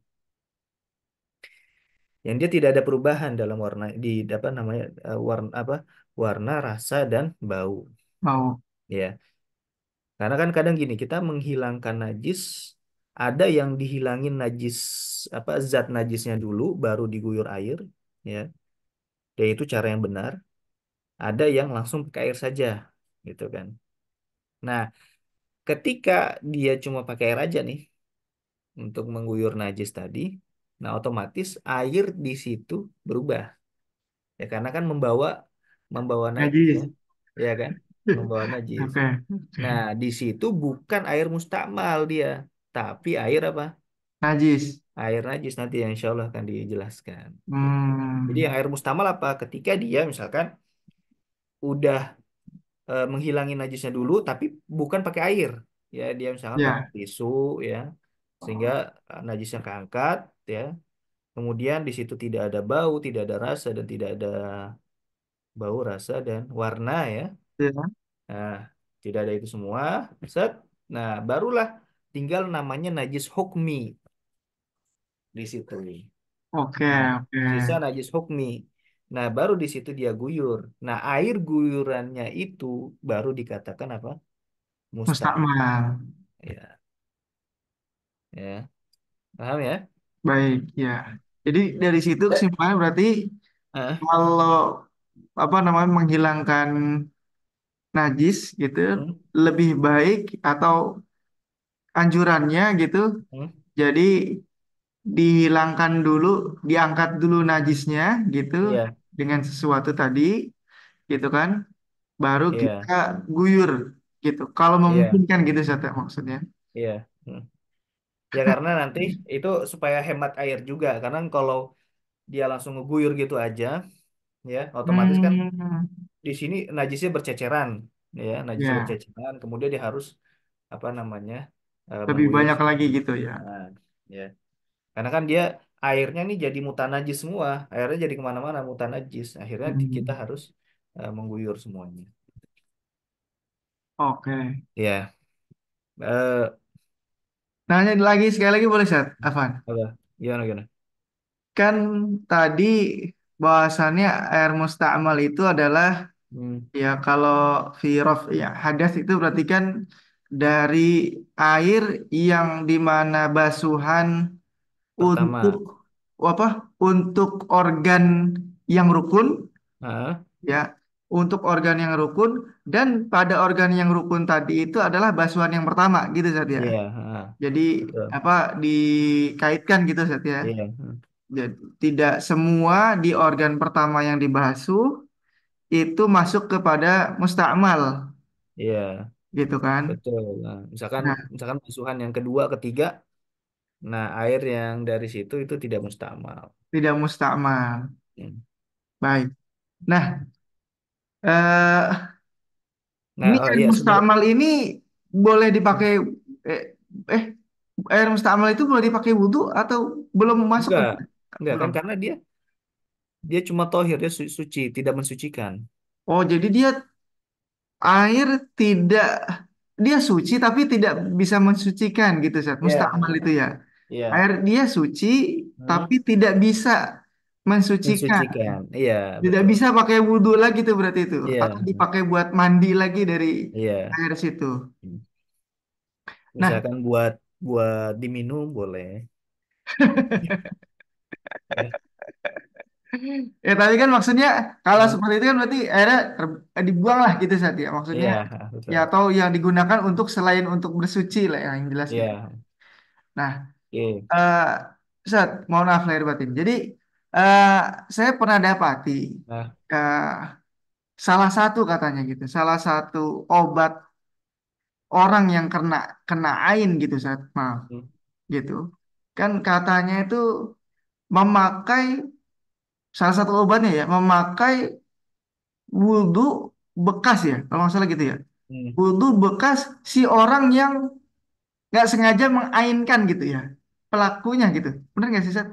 Yang dia tidak ada perubahan dalam warna di apa namanya, warna apa, warna, rasa dan bau. mau. Ya. Karena kan kadang gini, kita menghilangkan najis, ada yang dihilangin najis, apa, zat najisnya dulu baru diguyur air, ya. Dan itu cara yang benar. Ada yang langsung pakai air saja, gitu kan. Nah, ketika dia cuma pakai air aja nih untuk mengguyur najis tadi, nah otomatis air di situ berubah. Ya karena kan membawa membawa najis ya, Najis. ya kan? Membawa najis. Oke. Nah, di situ bukan air mustakmal dia, tapi air apa? Najis. Air najis nanti yang insya Allah akan dijelaskan. Gitu. Jadi yang Hmm, air mustakmal apa? Ketika dia misalkan udah menghilangin najisnya dulu, tapi bukan pakai air. Ya, dia misalkan pakai ya. tisu, ya, sehingga najisnya keangkat, ya. Kemudian di situ tidak ada bau, tidak ada rasa, dan tidak ada bau, rasa, dan warna, ya. Ya. Nah, tidak ada itu semua. Set. Nah, barulah tinggal namanya najis hukmi di situ. Oke, Nah, oke. sisa najis hukmi. Nah, baru di situ dia guyur. Nah, air guyurannya itu baru dikatakan apa? Mustakmal. Mustakmal. Ya, ya. Paham ya? Baik, ya. Jadi dari situ Ya. kesimpulannya berarti Ah, kalau apa namanya menghilangkan najis gitu hmm, lebih baik atau anjurannya gitu. hmm, Jadi dihilangkan dulu, diangkat dulu najisnya gitu iya, dengan sesuatu tadi gitu kan. Baru kita iya, guyur gitu. Kalau iya, memungkinkan gitu saya maksudnya. iya. Hmm. Ya karena nanti itu supaya hemat air juga. Karena kalau dia langsung ngeguyur gitu aja, ya otomatis kan Hmm, di sini najisnya berceceran, ya najisnya ya, berceceran. Kemudian dia harus apa namanya, lebih mengguyur banyak lagi semua. gitu ya. Nah, ya. Karena kan dia airnya nih jadi mutanajis semua, airnya jadi kemana-mana mutanajis. Akhirnya kita Hmm, harus mengguyur semuanya. oke. Ya, eh, Nanya lagi sekali lagi boleh Sat? Afan. apa? Gimana gimana? Kan tadi bahasannya air musta'mal itu adalah Hmm, ya kalau firof ya hadas itu berarti kan dari air yang dimana basuhan untuk pertama, apa? Untuk organ yang rukun ah, ya, untuk organ yang rukun dan pada organ yang rukun tadi itu adalah basuhan yang pertama gitu Sat ya. iya, Jadi betul, apa dikaitkan gitu Sat ya. iya, Jadi tidak semua di organ pertama yang dibasuh itu masuk kepada musta'mal Iya, gitu kan. betul. Nah, misalkan Nah, misalkan musuhan yang kedua, ketiga, nah air yang dari situ itu tidak mustamal. tidak musta'mal. Hmm. Baik. Nah, eh, Nah, ini oh air iya sebenarnya musta'mal ini boleh dipakai eh, eh air musta'mal itu boleh dipakai wudhu atau belum masuk ke enggak, enggak kan belum. karena dia dia cuma tohir, dia suci, tidak mensucikan. Oh, jadi dia air tidak dia suci tapi tidak bisa mensucikan gitu, Ustaz. Musta'mal Iya, itu ya. iya. Air dia suci Hmm, tapi tidak bisa mensucikan. mensucikan. Iya, Tidak betul. bisa pakai wudhu lagi tuh berarti itu. Atau Iya, dipakai buat mandi lagi dari iya. air situ. Hmm. Nah, Misalkan buat buat diminum boleh. Ya, ya tapi kan maksudnya kalau hmm. seperti itu kan berarti airnya dibuang lah gitu saat ya. Maksudnya Iya, ya betul. atau yang digugakan untuk selain untuk bersuci lah yang jelas gitu. Iya, Nah, oke. eh Ustaz, mohon maaf lahir batin. Jadi eh saya pernah dapati Nah, eh, salah satu katanya gitu, salah satu obat orang yang kena kena ain gitu saat maaf hmm, gitu. Kan katanya itu memakai salah satu obatnya ya, memakai wudhu bekas ya, kalau nggak salah gitu ya. hmm. Wudhu bekas si orang yang nggak sengaja mengainkan gitu ya, pelakunya gitu. Bener nggak sih, Sat?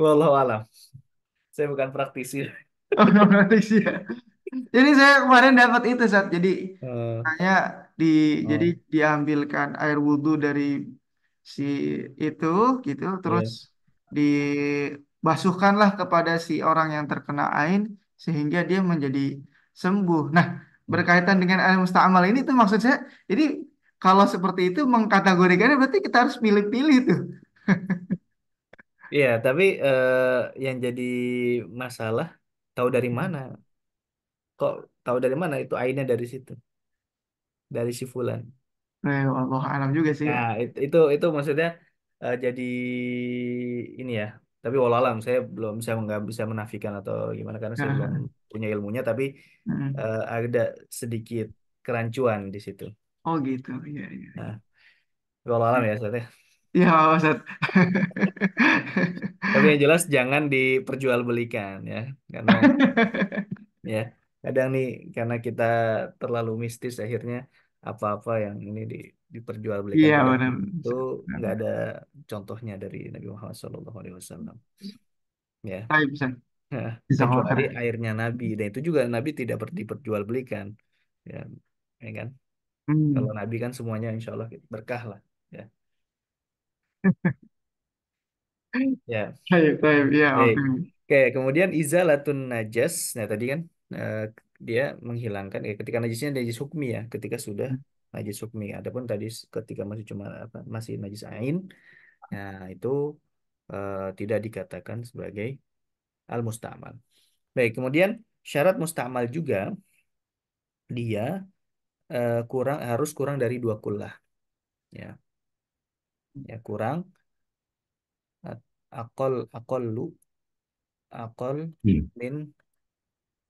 Wallahu alam. Saya bukan praktisi. Oh, berarti sih ya. Jadi saya kemarin dapat itu saat jadi Eh, saya di jadi oh, diambilkan air wudhu dari si itu gitu terus iya. dibasuhkanlah kepada si orang yang terkena ain sehingga dia menjadi sembuh. Nah, Hmm. berkaitan dengan air musta'mal ini tuh maksud saya jadi kalau seperti itu mengkategorikannya berarti kita harus pilih-pilih tuh. Iya, tapi yang jadi masalah tahu dari mana? Kok tahu dari mana itu airnya dari situ, dari si Fulan. Allah alam juga sih ya. Nah, itu maksudnya jadi ini ya. Tapi walau alam saya belum bisa nggak bisa menafikan atau gimana karena saya belum Nah, punya ilmunya. Tapi mm. ada sedikit kerancuan di situ. Oh gitu, iya iya. Nah, walau alam ya, Ustaz, ya. Iya, Pak Ustadz. Tapi yang jelas jangan diperjualbelikan ya, karena ya kadang nih karena kita terlalu mistis akhirnya apa-apa yang ini diperjualbelikan Iya tidak benar. itu nggak ada contohnya dari Nabi Muhammad SAW ya. Baik, Ustadz. Nah, Bisa kecuali khairan. airnya Nabi dan itu juga Nabi tidak diperjualbelikan ya, ya kan kalau Hmm. Nabi kan semuanya insya Allah berkah lah ya. Ya. Baik, baik. Iya, Baik. oke. Oke, kemudian izalatun najas. Nah, tadi kan eh, dia menghilangkan ketika najisnya najis hukmi ya, ketika sudah najis hukmi. Adapun tadi ketika masih cuma apa, masih najis ain, nah itu tidak dikatakan sebagai al-mustamal. Baik, kemudian syarat mustamal juga dia harus kurang dari dua kullah ya. Ya, kurang akol akollu akol min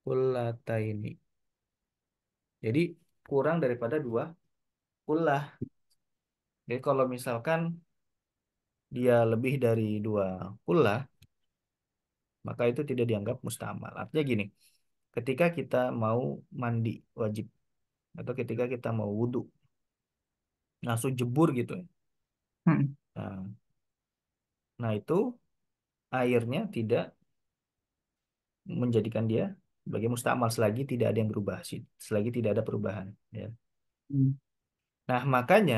kullataini. Jadi kurang daripada dua kullah. Jadi kalau misalkan dia lebih dari dua kullah, maka itu tidak dianggap mustamal. Artinya gini, ketika kita mau mandi wajib atau ketika kita mau wudhu, langsung jebur gitu ya. Hmm. Nah, nah itu airnya tidak menjadikan dia sebagai mustamal selagi tidak ada yang berubah sih, selagi tidak ada perubahan. Ya. Hmm. Nah makanya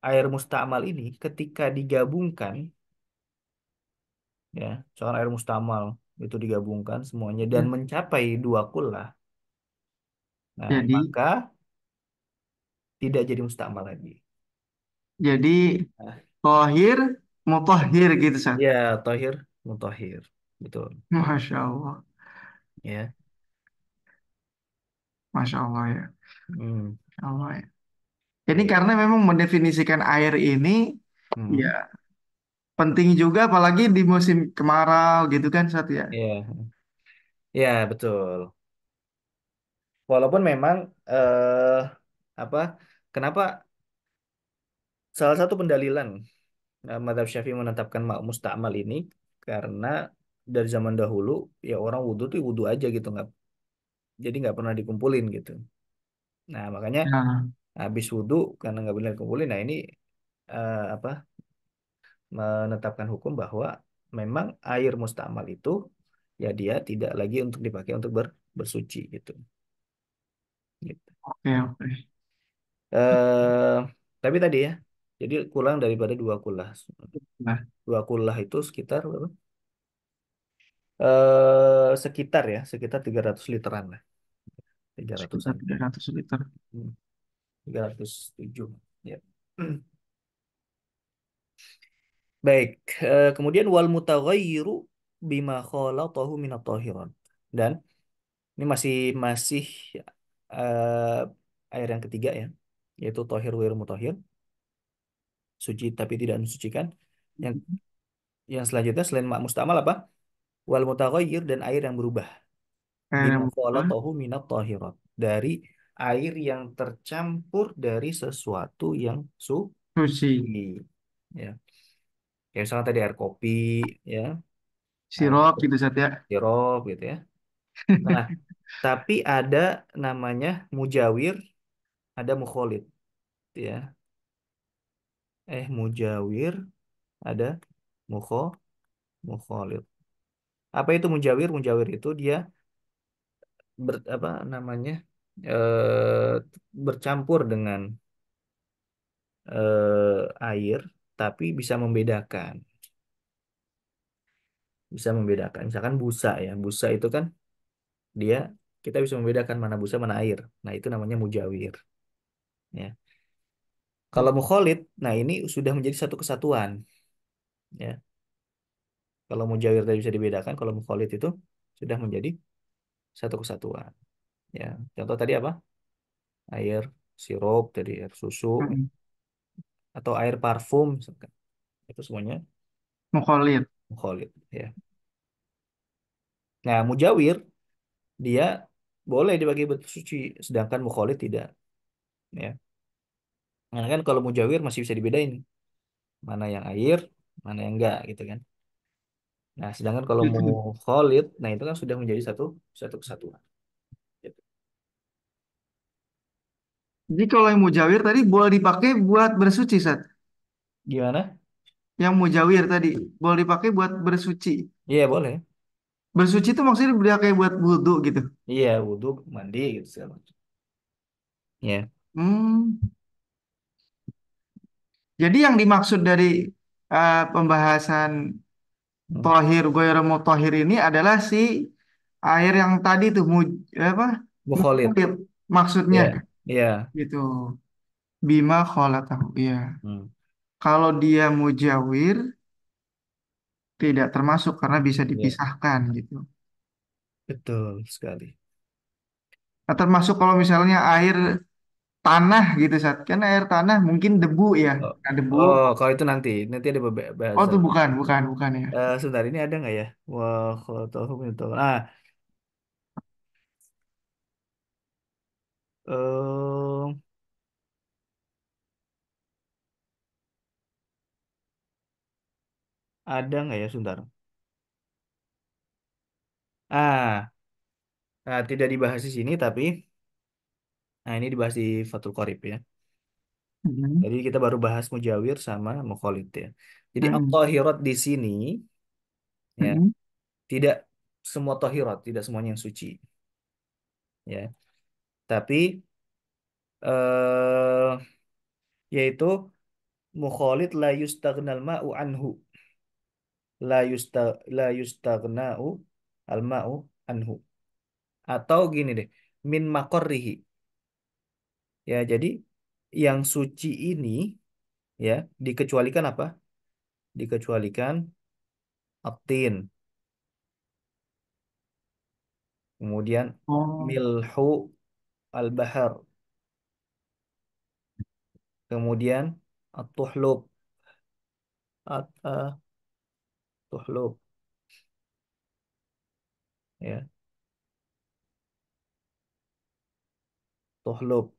air mustamal ini ketika digabungkan ya soal air mustamal itu digabungkan semuanya dan Hmm. mencapai dua kullah nah Jadi, maka tidak jadi mustamal lagi. jadi Nah, tohir, mutahhir gitu, Sat. ya tohir mutahhir betul Masya Allah. ya. Masya Allah ya. Hmm. Masya Allah ya. Ini Baik. karena memang mendefinisikan air ini, ya Hmm. penting juga apalagi di musim kemarau gitu kan Sat ya. Iya, ya betul. Walaupun memang apa? Kenapa salah satu pendalilan Madzhab Syafi'i menetapkan musta'mal ini karena dari zaman dahulu ya orang wudhu tuh wudhu aja gitu nggak jadi nggak pernah dikumpulin gitu. Nah makanya Ya, habis wudhu karena nggak benar dikumpulin. Nah ini apa menetapkan hukum bahwa memang air musta'mal itu ya dia tidak lagi untuk dipakai untuk bersuci gitu. Gitu. oke oke. eh tapi tadi ya, jadi kurang daripada dua kulah. Nah, Dua kulah itu sekitar berapa? Sekitar ya, sekitar 300 literan lah, sekitar 300-an. 300 liter. 307. Ya. Baik, kemudian wal mutaghayyiru bima khalatahu minat tahiran. Dan ini masih masih air yang ketiga ya, yaitu tahir wir mutahhir, suci tapi tidak mensucikan. Yang selanjutnya selain mak mustamal apa? Wal mutaghayyir dan air yang berubah. Air Bima yang berubah, khalatahu minat tahirat. Dari air yang tercampur dari sesuatu yang sushi, suci. Ya. Kayak misalnya tadi air kopi, ya, sirup atau gitu Sat ya. sirup gitu ya. Nah, tapi ada namanya mujawir, ada mukholid, ya. Mujawir, ada mukho, mukholid. Apa itu mujawir? Mujawir itu dia apa namanya? eh bercampur dengan air tapi bisa membedakan. Bisa membedakan. Misalkan busa ya. Busa itu kan dia kita bisa membedakan mana busa mana air. Nah, itu namanya mujawir, ya. Kalau mukholid, nah ini sudah menjadi satu kesatuan, ya. Kalau mujawir tadi bisa dibedakan, kalau mukholid itu sudah menjadi satu kesatuan, ya. Contoh tadi apa? Air sirup, tadi air susu Mm-mm. atau air parfum misalkan. Itu semuanya Mukholid. mukholid, ya. Nah, mujawir dia boleh dibagi bersuci, sedangkan mukholid tidak, ya. Nah, kan kalau mujawir masih bisa dibedain mana yang air, mana yang enggak gitu kan. Nah, sedangkan kalau mukholid, nah itu kan sudah menjadi satu satu kesatuan. Gitu. Jadi kalau yang mujawir tadi boleh dipakai buat bersuci Sat. Gimana? Yang mujawir tadi boleh dipakai buat bersuci. Iya boleh. Bersuci itu maksudnya dipakai buat wudhu gitu. Iya wudhu, mandi gitu segala macam. Iya. Hmm. Jadi yang dimaksud dari pembahasan Hmm. tohir goyro tohir ini adalah si air yang tadi tuh apa Mukholid. mukholid maksudnya Iya. Iya. gitu. Bima tahu ya. Hmm. Kalau dia mujawir tidak termasuk karena bisa Iya. dipisahkan gitu. Betul sekali. Nah, termasuk kalau misalnya air tanah gitu saat kan air tanah mungkin debu ya. Oh, Nah, debu. oh, kalau itu nanti ada Oh bahasa. itu bukan ya. Sebentar ini ada nggak ya? Wah, kalau tahu itu. Ah, eh, ada nggak ya, sebentar? Ah, tidak dibahas di sini, tapi nah ini dibahas di Fathul Qorib ya. Mhm. Jadi kita baru bahas mujawir sama mukholid ya. Jadi Mhm. at-tahirat di sini ya Mhm. tidak semua tahirat, tidak semuanya yang suci ya. Tapi eh yaitu mukholid la yustaghnal ma'u anhu. La yustaghna'u al ma'u anhu. Atau gini deh, min makorrihi. Ya, jadi yang suci ini ya dikecualikan apa? Dikecualikan aktin, kemudian Oh. milhu al-bahar, kemudian at-tuhlub, tuhlub, ya, tuhlub,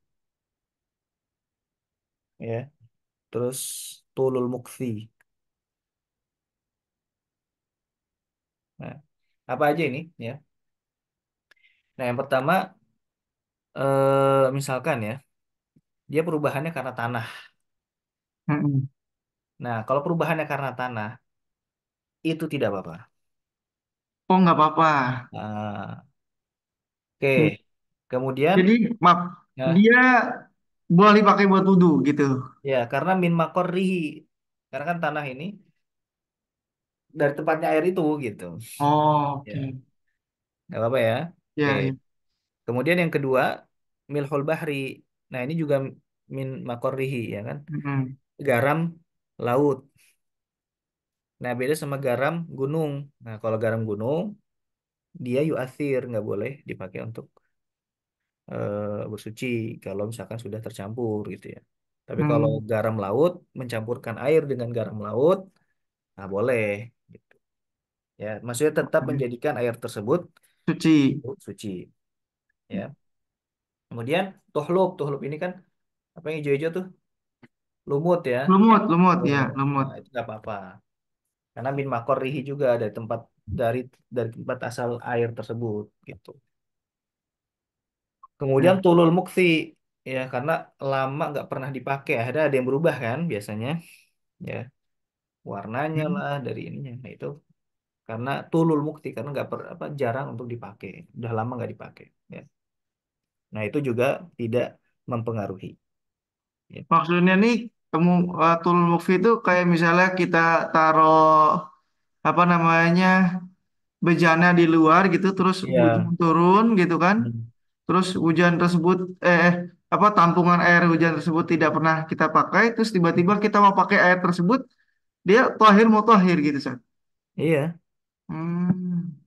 ya. Terus tulul mukfi. Nah, apa aja ini, ya? Nah, yang pertama, misalkan ya, dia perubahannya karena tanah. Mm-mm. Nah, kalau perubahannya karena tanah, itu tidak apa-apa. Oh, nggak apa-apa. Nah, Hmm. oke. Kemudian, Jadi, maaf, nah, dia boleh dipakai buat wudhu gitu. ya, karena min makorrihi. Karena kan tanah ini dari tempatnya air itu, gitu. Oh, Ya, oke. nggak apa-apa ya. Oke. Ya, ya. Kemudian yang kedua, milhul bahri. Nah, ini juga min makorrihi, ya kan? Mm-mm. Garam laut. Nah, beda sama garam gunung. Nah, kalau garam gunung, dia yuathir, nggak boleh dipakai untuk bersuci kalau misalkan sudah tercampur gitu ya. Tapi kalau Hmm. garam laut, mencampurkan air dengan garam laut, nah boleh gitu. Ya, maksudnya tetap Oke. menjadikan air tersebut Suci. suci, ya. Kemudian tuhlub, tuhlub ini kan apa yang hijau-hijau tuh? Lumut ya. Lumut, lumut, ya, Lumut. lumut. Nah, itu nggak apa-apa. Karena min makorrihi juga dari dari tempat asal air tersebut gitu. Kemudian Ya. tulul mukti, ya, karena lama nggak pernah dipakai, ada yang berubah kan biasanya, ya, warnanya Hmm. lah dari ininya. Nah, itu karena tulul mukti, karena apa, jarang untuk dipakai, udah lama nggak dipakai, ya. Nah, itu juga tidak mempengaruhi, ya. Maksudnya nih, kamu tul mukfi itu kayak misalnya kita taruh apa namanya bejana di luar gitu, terus hujan Iya. turun gitu kan, Hmm. terus hujan tersebut apa tampungan air hujan tersebut tidak pernah kita pakai, terus tiba-tiba kita mau pakai air tersebut, dia tohir mau tohir gitu, San. Iya, Hmm,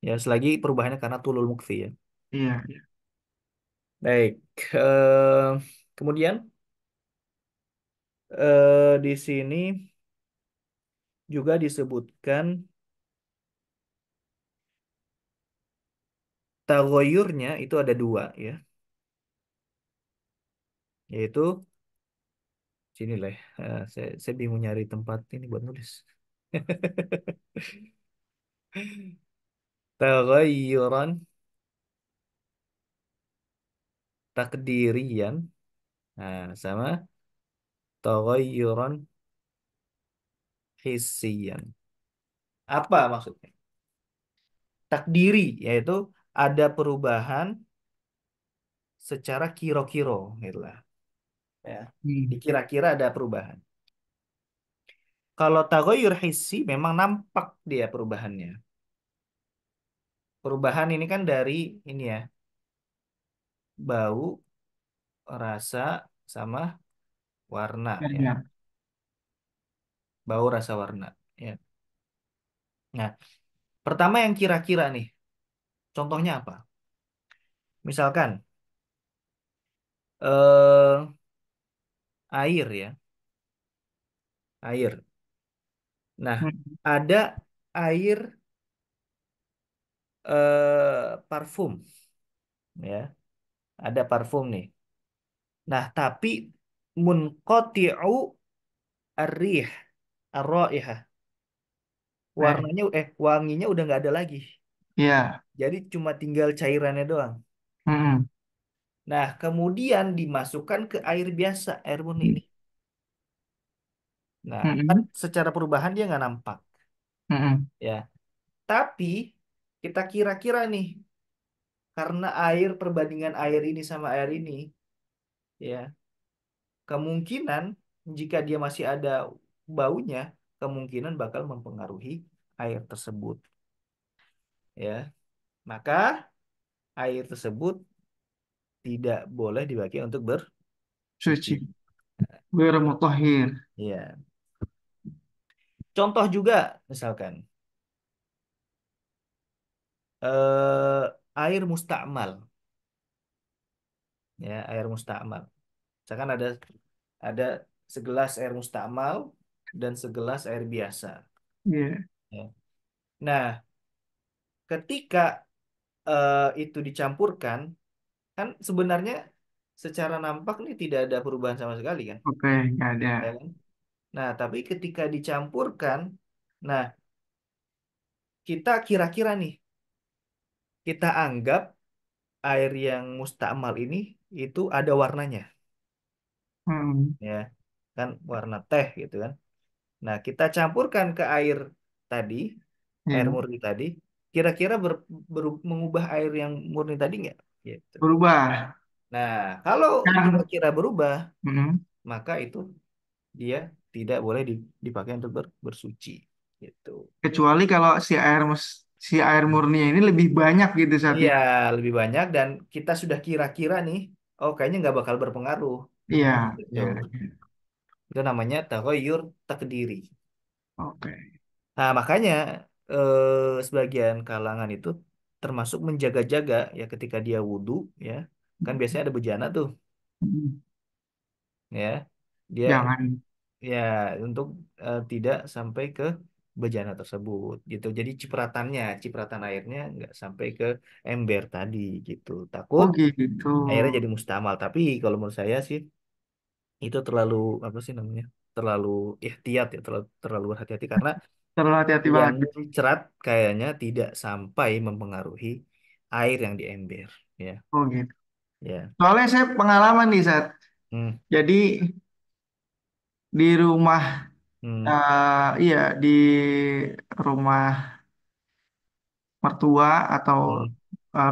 ya, selagi perubahannya karena tulul mukti, ya. iya, iya. Baik. Kemudian di sini juga disebutkan tagoyurnya itu ada dua, ya, yaitu sini lah. Saya bingung nyari tempat ini buat nulis. Taghayyuran takdirian, nah, sama taghayyuran hissiyan. Apa maksudnya? Takdiri yaitu ada perubahan secara kiro-kiro, gitu lah, ya. Hmm. Dikira-kira ada perubahan. Kalau taghayyur hissi memang nampak dia perubahannya. Perubahan ini kan dari ini ya, bau, rasa, sama warna, ya. Iya. Bau, rasa, warna, ya. Nah, pertama yang kira-kira nih, contohnya apa? Misalkan eh air, ya, air. Nah, Hmm. ada air parfum, ya, ada parfum nih. Nah, tapi munqati'u ar-rih, ar-raihah. Eh, Wanginya udah nggak ada lagi. iya. Jadi cuma tinggal cairannya doang. Hmm. Nah, kemudian dimasukkan ke air biasa, air murni ini. Nah, kan Hmm. secara perubahan dia nggak nampak, Hmm. ya. Tapi kita kira-kira nih, karena perbandingan air ini sama air ini, ya, kemungkinan jika dia masih ada baunya, kemungkinan bakal mempengaruhi air tersebut, ya. Maka air tersebut tidak boleh dipakai untuk bersuci. Suci. Bermutahhir. Ya. Contoh juga, misalkan air musta'mal, ya, air musta'mal. Misalkan ada segelas air musta'mal, dan segelas air biasa. Iya. Ya. Nah, ketika itu dicampurkan, kan sebenarnya secara nampak nih tidak ada perubahan sama sekali kan? Oke, nggak ada. Ya kan? Nah, tapi ketika dicampurkan, nah kita kira-kira nih, kita anggap air yang mustakmal ini itu ada warnanya, Hmm. ya kan warna teh gitu kan. Nah, kita campurkan ke air tadi, air Iya. murni tadi, kira-kira mengubah air yang murni tadi nggak? Gitu. Berubah. Nah, kalau Kan, kira-kira berubah, mm, maka itu dia tidak boleh dipakai untuk bersuci. Gitu. kecuali kalau si air murni ini lebih banyak gitu saat Iya, ya. lebih banyak dan kita sudah kira-kira nih, oh kayaknya nggak bakal berpengaruh. Iya, Gitu. iya, iya. Itu namanya taghayyur takdiri. Oke. Nah, makanya sebagian kalangan itu termasuk menjaga-jaga ya ketika dia wudhu ya. Kan biasanya ada bejana tuh Mm, ya. Dia jangan. ya untuk tidak sampai ke bejana tersebut gitu. Jadi cipratan airnya nggak sampai ke ember tadi gitu. Takut Oh gitu. airnya jadi mustamal. Tapi kalau menurut saya sih itu terlalu apa sih namanya? Terlalu ihtiyat ya, terlalu berhati-hati karena Terlalu hati-hati yang banget gitu. muncrat kayaknya tidak sampai mempengaruhi air yang di ember ya. Oh gitu. Ya. Soalnya saya pengalaman nih saat. Hmm, Jadi di rumah, hmm, iya di rumah mertua atau hmm,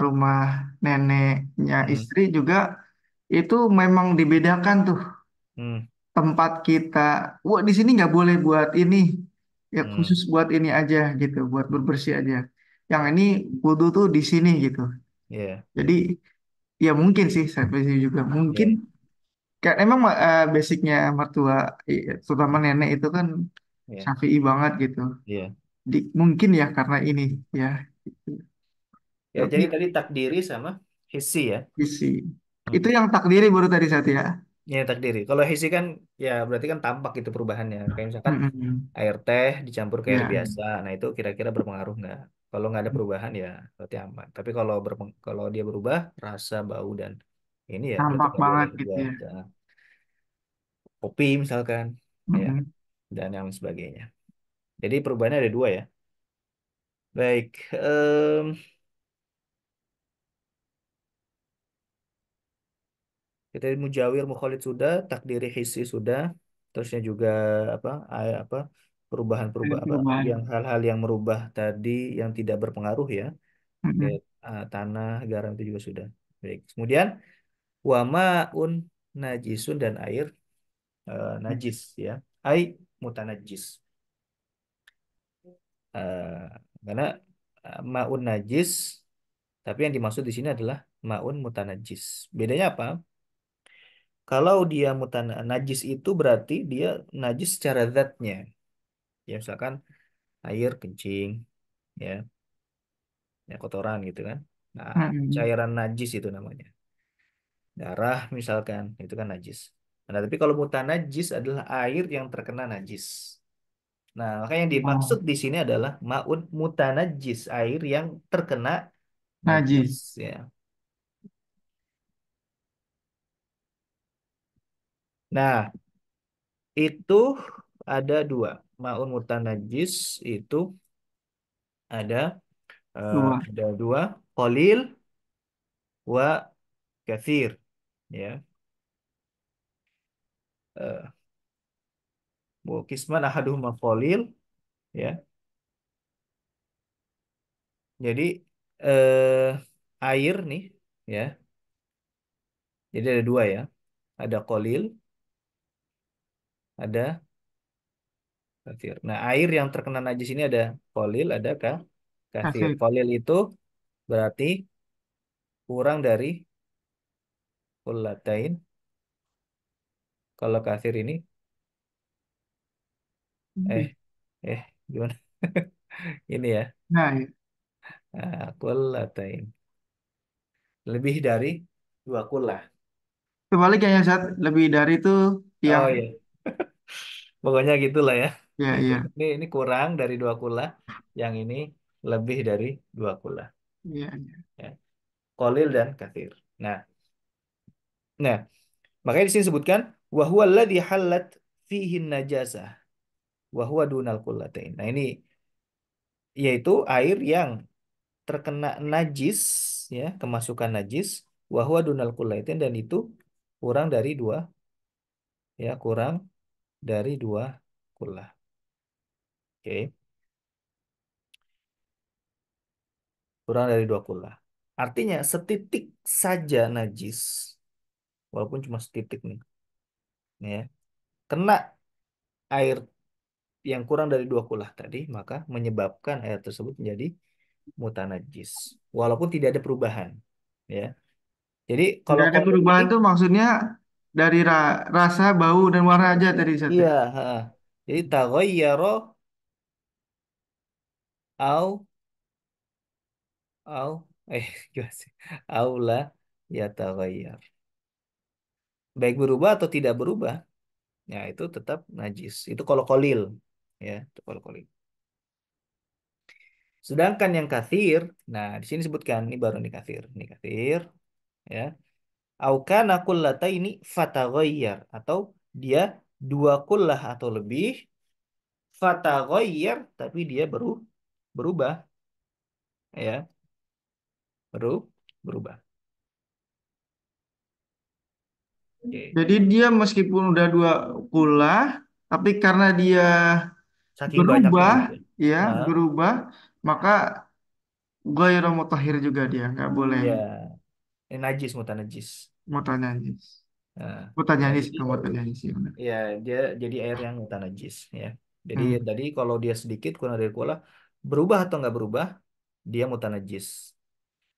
rumah neneknya hmm, istri juga itu memang dibedakan tuh hmm, tempat kita. Wah, di sini nggak boleh buat ini, ya hmm, khusus buat ini aja gitu, buat berbersih aja. Yang ini wudhu tuh di sini gitu. ya, Jadi ya mungkin sih saya pikir juga mungkin ya, kan emang basicnya mertua, terutama nenek itu kan ya, Syafi'i banget gitu. ya. Mungkin ya karena ini ya. Gitu. Ya, jadi Tapi tadi takdiri sama hissi ya. isi itu Hmm. yang takdiri baru tadi satu ya. Ya, takdiri. Kalau hissi kan ya berarti kan tampak itu perubahannya. Kayak misalkan Mm-mm. air teh dicampur ke air Ya, biasa. Nah, itu kira-kira berpengaruh nggak? Kalau nggak ada perubahan ya berarti aman. Tapi kalau dia berubah rasa, bau dan ini ya berarti tampak nggak boleh banget gitu buat ya. kopi misalkan ya Mm-mm. dan yang sebagainya. Jadi perubahannya ada dua ya. Baik, kita mujawir mukhalid sudah, takdiri hissi sudah, terusnya juga apa apa Ada perubahan-perubahan apa yang perubahan. hal-hal yang merubah tadi yang tidak berpengaruh ya, Mm-mm. kayak tanah, garam itu juga sudah. Baik. Kemudian wamaun najisun dan air najis ya. Ai mutanajis. Eh, karena maun najis tapi yang dimaksud di sini adalah maun mutanajis. Bedanya apa? Kalau dia najis itu berarti dia najis secara zatnya. Ya misalkan air kencing, ya, ya kotoran gitu kan. Nah, Mm-mm. cairan najis itu namanya. Darah misalkan itu kan najis. Nah, tapi kalau mutanajis adalah air yang terkena najis. Nah, maka yang Oh, dimaksud di sini adalah maun mutanajis, air yang terkena najis, najis. ya. Nah, itu ada dua. Maun mutanajis itu Dua. ada dua, qalil wa kathir, ya. Eh, Kisman ahaduhuma qalil, ya. Jadi air nih, ya. Jadi ada dua ya. Ada qalil, ada kathir. Nah, air yang terkena najis ini ada qalil, ada kathir. Kasih. Qalil itu berarti kurang dari kullatain. Kalau kathir ini eh gimana? Ini ya. Nah, ya. Kullatain. Lebih dari dua kullah. Sebaliknya saat lebih dari itu yang Oh iya. Pokoknya gitulah ya. Ya, Gitu. iya. Ini kurang dari dua kula, yang ini lebih dari dua kula. Iya, iya. Ya. Qalil dan katsir. Nah, nah, makanya di sini disebutkan wa huwa alladzi halat fihi najasah wa huwa dunal qullatain. Nah, ini yaitu air yang terkena najis, ya, kemasukan najis wa huwa dunal qullatain, dan itu kurang dari dua, ya, kurang dari dua kullah. Oke, kurang dari dua kullah. Artinya setitik saja najis, walaupun cuma setitik nih, ya, kena air yang kurang dari dua kullah tadi, maka menyebabkan air tersebut menjadi mutanajis, walaupun tidak ada perubahan, ya. Jadi Tidak kalau ada kolil ini, perubahan tuh maksudnya dari rasa, bau, dan warna aja tadi satu. iya, ha. Jadi taghayyara au au gimana sih? Aula ya taghayyar. Baik berubah atau tidak berubah, ya itu tetap najis. Itu kalau kolil, ya, itu kalau kolil. Sedangkan yang kathir, nah di sini sebutkan ini baru nih kathir, ini kathir, ya. Au kana kullataini fataghayyar, atau dia dua kullah atau lebih, fataghayyar, tapi dia berubah, ya, berubah. Oke. Jadi dia meskipun udah dua kula, tapi karena dia Saking banyaknya berubah, gitu ya. ya, Nah, berubah, maka ghairu mutahhir juga dia, nggak boleh ya, ini najis, mutanajis. mutanajis. Nah, ya, Mutanajis jadi atau mutanajis ya benar. ya dia jadi air yang mutanajis, ya. Jadi Hmm. tadi kalau dia sedikit kurang dari kuala, berubah atau nggak berubah, dia mutanajis.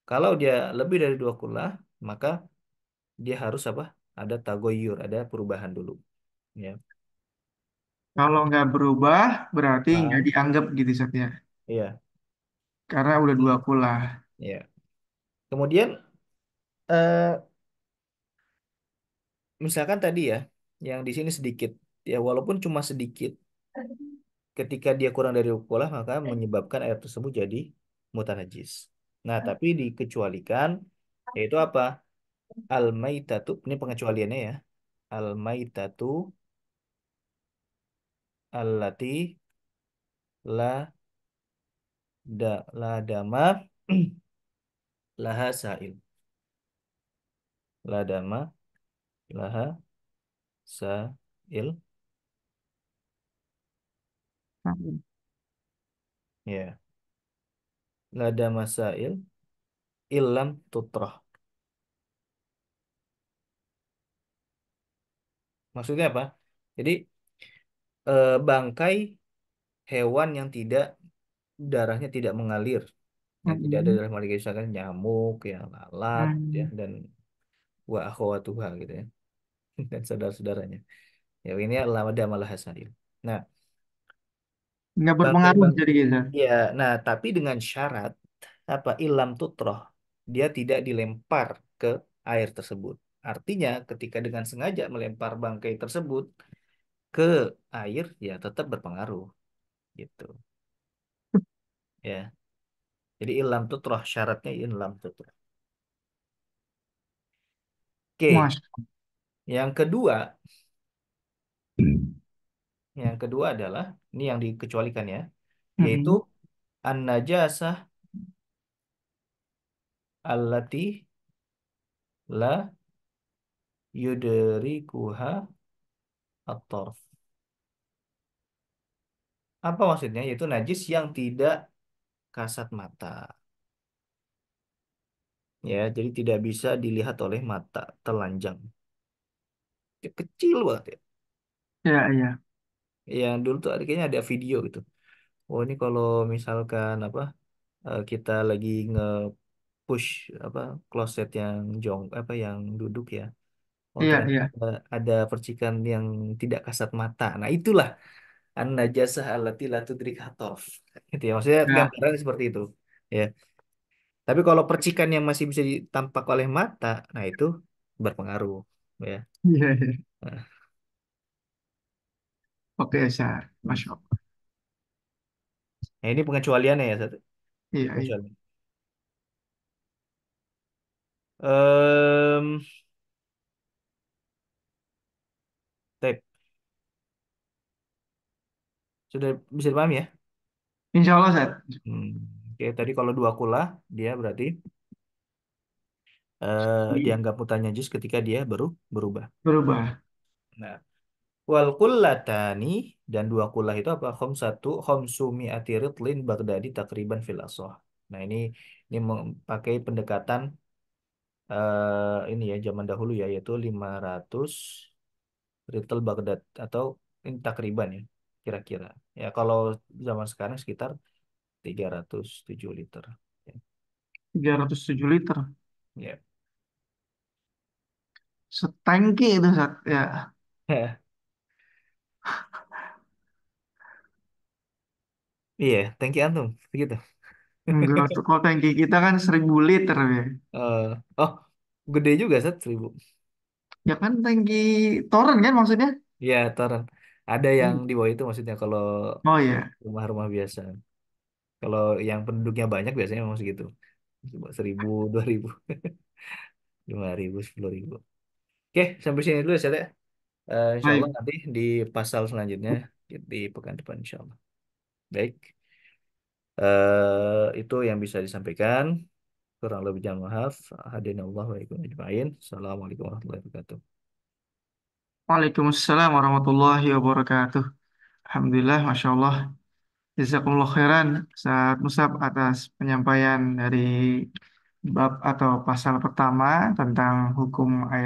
Kalau dia lebih dari dua kula, maka dia harus apa? Ada tagoyur, ada perubahan dulu. Ya. Kalau nggak berubah, berarti nggak Ah, dianggap gitu Satya. iya, Karena udah dua kula. iya. Kemudian eh, misalkan tadi ya, yang di sini sedikit, ya walaupun cuma sedikit, ketika dia kurang dari ukulah maka menyebabkan air tersebut jadi mutanajis. Nah, tapi dikecualikan, yaitu apa? Al-maitatu, ini pengecualiannya ya. Al-maitatu allati la la dama laha sa'il. La dama laha sa'il. Ya. La dama sa'il illam tutrah. Maksudnya apa? Jadi bangkai hewan yang tidak, darahnya tidak mengalir, yang tidak ada Hmm. dalam marga, misalkan nyamuk, yang lalat, ya, Hmm. dan wa akhwatuha gitu ya, dan saudara-saudaranya. Ya, ini adalah malah hasail. Nah, Nggak berpengaruh bangkai-bangkai, jadi gitu. ya, nah tapi dengan syarat apa? Ilam tutroh, dia tidak dilempar ke air tersebut. Artinya ketika dengan sengaja melempar bangkai tersebut ke air, ya tetap berpengaruh gitu, ya. Jadi ilam tutroh, syaratnya ilam tutroh. Oke, Mas. yang kedua, yang kedua adalah ini yang dikecualikan ya, yaitu Hmm. an-najasah allati la yudrikuha at-tarf. Apa maksudnya? Yaitu najis yang tidak kasat mata. Ya, jadi tidak bisa dilihat oleh mata telanjang. Ya, kecil banget ya. Ya, iya. Yang dulu tuh kayaknya ada video gitu. Oh, ini kalau misalkan apa, kita lagi nge-push apa, kloset yang apa yang duduk ya. Oh, Iya, ternyata iya. ada percikan yang tidak kasat mata. Nah, itulah an-najasah allati la tudrikha tarf. Gitu ya. Maksudnya Ya. gambaran seperti itu. Ya. Tapi kalau percikan yang masih bisa ditampak oleh mata, nah itu berpengaruh. Ya. Iya, iya. Nah, Oke, Ustaz. Masya Allah. Nah, ini pengecualiannya ya, satu. Iya, iya. Pengecualian. Ehm, Tape. Sudah bisa dipahami ya? Insya Allah, Ustaz. Hmm. Oke, tadi kalau dua kula, dia berarti dianggap mutanajis ketika dia berubah. Berubah. Nah, wal kullatani dan dua kullah itu apa? Satu khomsumi atiritlin Baghdadi takriban fil asoh. Nah, ini pakai pendekatan ini ya zaman dahulu ya, yaitu 500 ritel Baghdad atau ini takriban ya kira-kira. Ya kalau zaman sekarang sekitar 307 liter. 307 liter. Ya. Setengki itu, Ustaz. Ya. Iya, thank you antum. Begitu. Enggak, tuh. Kalau tangki kita kan 1000 liter ya. Oh, gede juga Sat, 1000. Ya kan tangki toren kan maksudnya? Iya, toren. Ada yang Hmm. di bawah itu maksudnya kalau Oh iya. rumah-rumah biasa. Kalau yang penduduknya banyak biasanya memang segitu. Coba 1000, 2000, 5000, 10.000. Oke, sampai sini dulu ya, Sat, ya. Insya Allah Baik. nanti di pasal selanjutnya di pekan depan insya Allah. Baik, itu yang bisa disampaikan. Kurang lebih jangan maaf. Hadirin Allah wa ikum ajma'in. Assalamualaikum warahmatullahi wabarakatuh. Waalaikumsalam warahmatullahi wabarakatuh. Alhamdulillah, Masya Allah. Jazakumullah khairan Ustaz Musab atas penyampaian dari bab atau pasal pertama tentang hukum air.